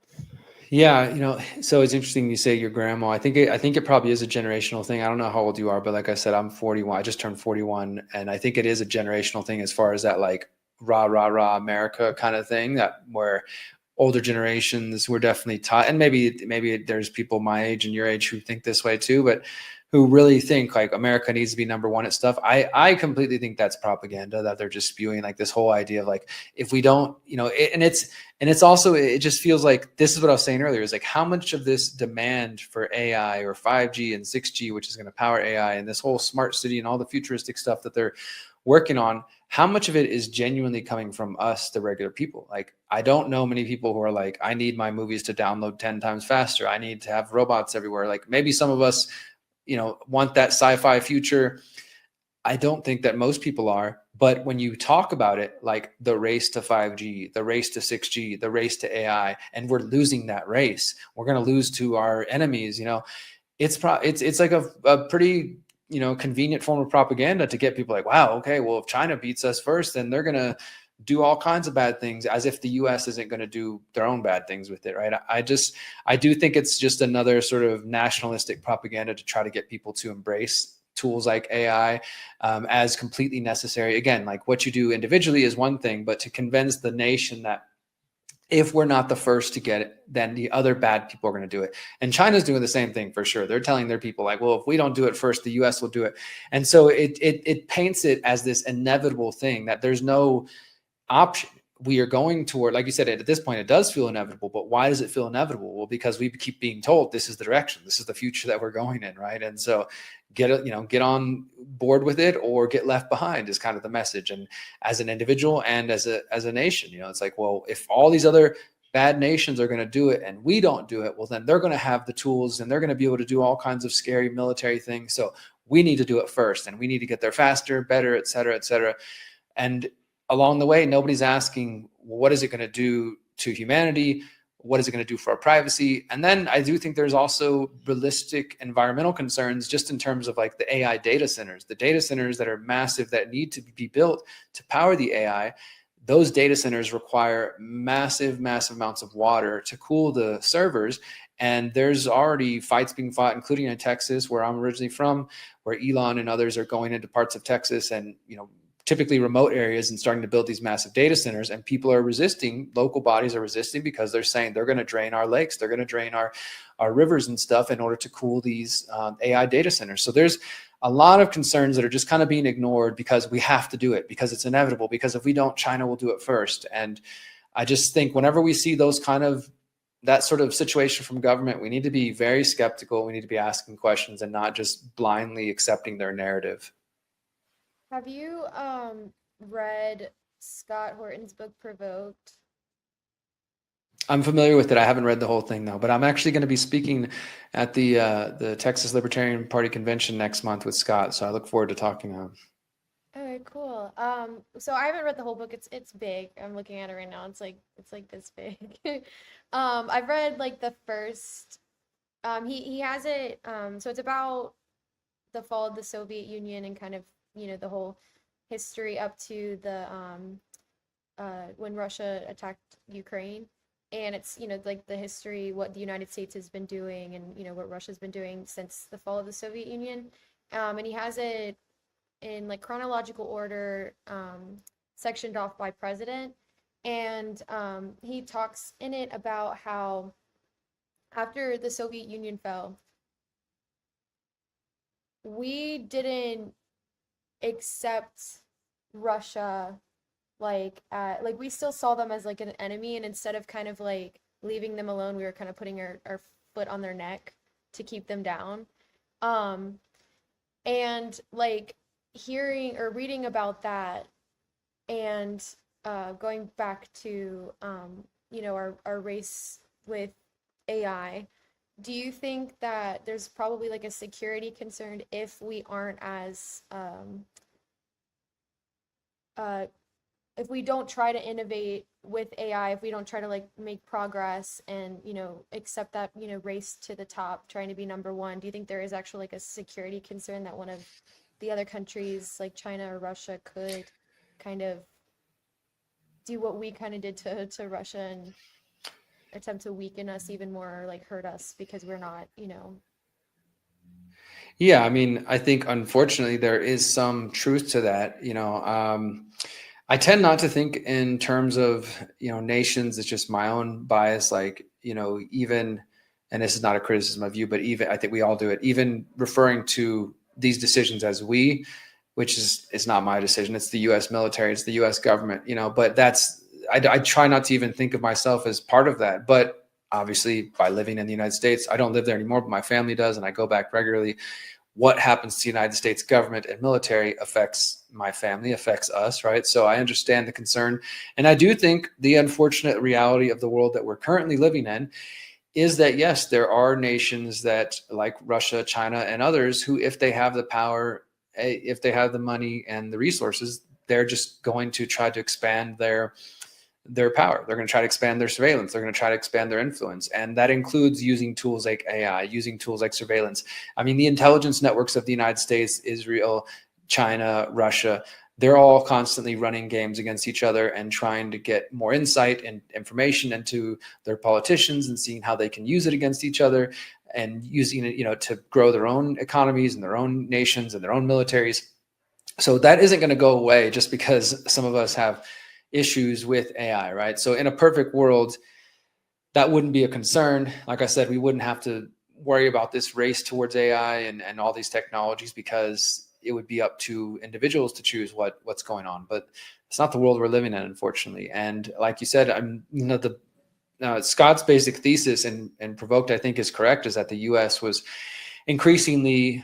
Speaker 6: Yeah, so it's interesting you say your grandma. I think it probably is a generational thing. I don't know how old you are, but like I said, I'm 41. I just turned 41, and I think it is a generational thing as far as that like rah rah rah America kind of thing, that where older generations were definitely taught, and maybe there's people my age and your age who think this way too, but who really think like America needs to be number one at stuff. I completely think that's propaganda, that they're just spewing like this whole idea of like, if we don't, and it's also, it just feels like, this is what I was saying earlier, is like how much of this demand for AI or 5G and 6G, which is going to power AI, and this whole smart city and all the futuristic stuff that they're working on, how much of it is genuinely coming from us, the regular people? Like, I don't know many people who are like, I need my movies to download 10 times faster. I need to have robots everywhere. Like maybe some of us, want that sci-fi future. I don't think that most people are, but when you talk about it, like the race to 5G, the race to 6G, the race to AI, and we're losing that race, we're going to lose to our enemies, it's like a pretty, convenient form of propaganda to get people like, wow, okay, well, if China beats us first, then they're going to do all kinds of bad things, as if the US isn't going to do their own bad things with it, right? I do think it's just another sort of nationalistic propaganda to try to get people to embrace tools like AI as completely necessary. Again, like what you do individually is one thing, but to convince the nation that if we're not the first to get it, then the other bad people are going to do it. And China's doing the same thing for sure. They're telling their people like, well, if we don't do it first, the US will do it. And so it paints it as this inevitable thing that there's no option. We are going toward, like you said, at this point, it does feel inevitable, but why does it feel inevitable? Well, because we keep being told this is the direction, this is the future that we're going in, right? And so get on board with it or get left behind is kind of the message. And as an individual and as a nation, it's like, well, if all these other bad nations are going to do it and we don't do it, well, then they're going to have the tools and they're going to be able to do all kinds of scary military things. So we need to do it first, and we need to get there faster, better, et cetera, et cetera. And along the way, nobody's asking, well, what is it going to do to humanity? What is it going to do for our privacy? And then I do think there's also realistic environmental concerns just in terms of like the AI data centers, the data centers that are massive that need to be built to power the AI. Those data centers require massive amounts of water to cool the servers. And there's already fights being fought, including in Texas, where I'm originally from, where Elon and others are going into parts of Texas and, typically remote areas and starting to build these massive data centers. And people are resisting, local bodies are resisting, because they're saying they're going to drain our lakes, they're going to drain our rivers and stuff in order to cool these AI data centers. So there's a lot of concerns that are just kind of being ignored because we have to do it, because it's inevitable, because if we don't, China will do it first. And I just think whenever we see that sort of situation from government, we need to be very skeptical. We need to be asking questions and not just blindly accepting their narrative.
Speaker 5: Have you read Scott Horton's book Provoked?
Speaker 6: I'm familiar with it. I haven't read the whole thing though, but I'm actually going to be speaking at the Texas Libertarian Party convention next month with Scott, so I look forward to talking to him.
Speaker 5: Okay, cool. So I haven't read the whole book. It's big. I'm looking at it right now. It's like this big. I've read like the first. He has it. So it's about the fall of the Soviet Union and kind of the whole history up to the when Russia attacked Ukraine. And it's, like the history, what the United States has been doing and, what Russia's been doing since the fall of the Soviet Union. And he has it in like chronological order, sectioned off by president. And he talks in it about how after the Soviet Union fell, we didn't accept Russia like we still saw them as like an enemy, and instead of kind of like leaving them alone, we were kind of putting our foot on their neck to keep them down. And like hearing or reading about that and going back to our race with AI, do you think that there's probably like a security concern if we aren't as if we don't try to innovate with AI, if we don't try to like make progress and, accept that, race to the top, trying to be number one, do you think there is actually like a security concern that one of the other countries like China or Russia could kind of do what we kind of did to Russia and attempt to weaken us even more or like hurt us because we're not,
Speaker 6: Yeah, I mean, I think unfortunately there is some truth to that. I tend not to think in terms of, nations. It's just my own bias. Like, even, and this is not a criticism of you, but even, I think we all do it, even referring to these decisions as we, which is not my decision. It's the U.S. military, it's the U.S. government, but I try not to even think of myself as part of that. But obviously by living in the United States, I don't live there anymore, but my family does. And I go back regularly. What happens to the United States government and military affects my family, affects us, right? So I understand the concern. And I do think the unfortunate reality of the world that we're currently living in is that, yes, there are nations that like Russia, China, and others who, if they have the power, if they have the money and the resources, they're just going to try to expand their power. They're going to try to expand their surveillance. They're going to try to expand their influence. And that includes using tools like AI, using tools like surveillance. I mean, the intelligence networks of the United States, Israel, China, Russia, they're all constantly running games against each other and trying to get more insight and information into their politicians and seeing how they can use it against each other and using it, to grow their own economies and their own nations and their own militaries. So that isn't going to go away just because some of us have issues with AI, right? So in a perfect world, that wouldn't be a concern. Like I said, we wouldn't have to worry about this race towards AI and all these technologies because it would be up to individuals to choose what's going on. But it's not the world we're living in, unfortunately. And like you said, Scott's basic thesis and Provoked, I think, is correct, is that the U.S. was increasingly,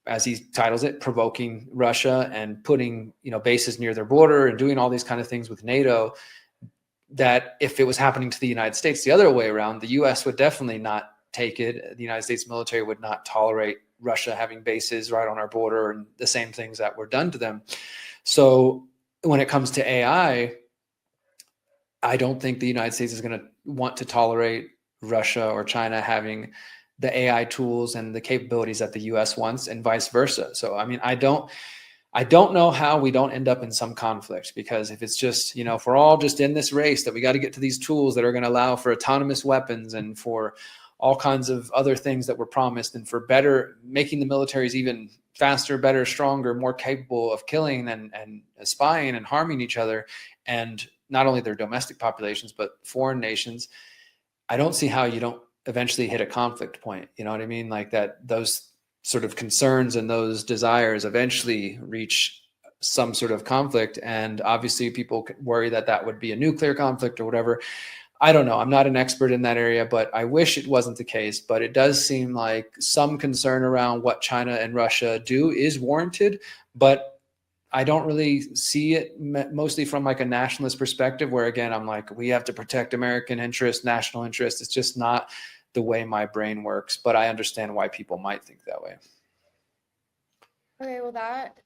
Speaker 6: as he titles it, provoking Russia and putting, bases near their border and doing all these kind of things with NATO that if it was happening to the United States the other way around, the US would definitely not take it. The United States military would not tolerate Russia having bases right on our border and the same things that were done to them. So when it comes to AI, I don't think the United States is going to want to tolerate Russia or China having the AI tools and the capabilities that the US wants, and vice versa. So, I mean, I don't know how we don't end up in some conflict, because if it's just, if we're all just in this race that we got to get to these tools that are going to allow for autonomous weapons and for all kinds of other things that were promised, and for better, making the militaries even faster, better, stronger, more capable of killing and spying and harming each other, and not only their domestic populations, but foreign nations, I don't see how you don't eventually hit a conflict point. You know what I mean? Like that, those sort of concerns and those desires eventually reach some sort of conflict. And obviously people worry that that would be a nuclear conflict or whatever. I don't know. I'm not an expert in that area, but I wish it wasn't the case. But it does seem like some concern around what China and Russia do is warranted, but I don't really see it mostly from like a nationalist perspective, where again, I'm like, we have to protect American interests, national interests. It's just not the way my brain works, but I understand why people might think that way.
Speaker 5: Okay, well, that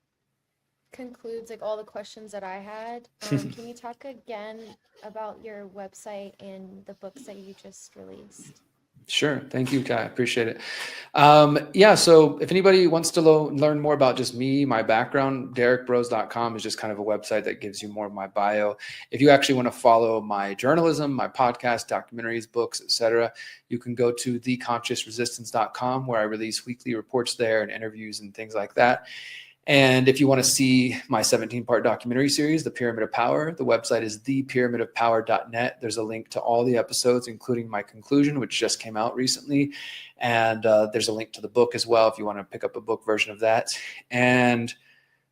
Speaker 5: concludes like all the questions that I had. Can you talk again about your website and the books that you just released?
Speaker 6: Sure. Thank you, Kai. I appreciate it. Yeah. So if anybody wants to learn more about just me, my background, derrickbroze.com is just kind of a website that gives you more of my bio. If you actually want to follow my journalism, my podcast, documentaries, books, etc., you can go to theconsciousresistance.com, where I release weekly reports there and interviews and things like that. And if you want to see my 17-part documentary series, The Pyramid of Power, the website is thepyramidofpower.net. There's a link to all the episodes, including my conclusion, which just came out recently. And there's a link to the book as well, if you want to pick up a book version of that. And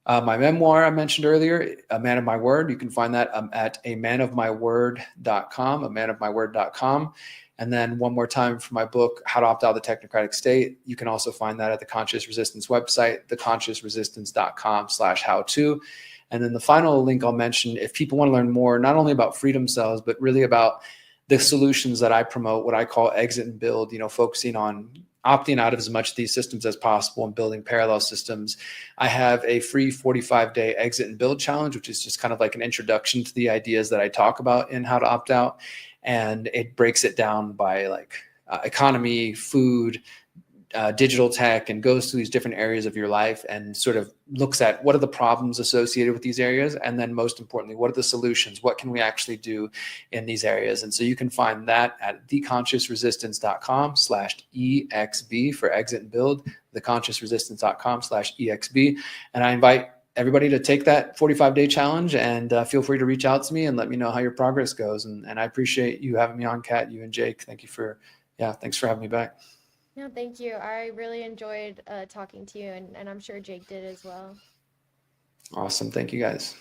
Speaker 6: my memoir I mentioned earlier, A Man of My Word, you can find that at amanofmyword.com, amanofmyword.com. And then one more time for my book, How to Opt Out of the Technocratic State, you can also find that at the Conscious Resistance website, theconsciousresistance.com/how-to. And then the final link I'll mention, if people want to learn more, not only about freedom cells, but really about the solutions that I promote, what I call exit and build, focusing on opting out of as much of these systems as possible and building parallel systems. I have a free 45-day exit and build challenge, which is just kind of like an introduction to the ideas that I talk about in How to Opt Out. And it breaks it down by like economy, food, digital tech, and goes through these different areas of your life and sort of looks at what are the problems associated with these areas. And then most importantly, what are the solutions? What can we actually do in these areas? And so you can find that at theconsciousresistance.com/EXB for exit and build, theconsciousresistance.com/EXB. And I invite everybody to take that 45-day challenge, and feel free to reach out to me and let me know how your progress goes. And I appreciate you having me on, Kat, you and Jake. Thanks for having me back.
Speaker 5: No, thank you. I really enjoyed talking to you, and I'm sure Jake did as well.
Speaker 6: Awesome. Thank you, guys.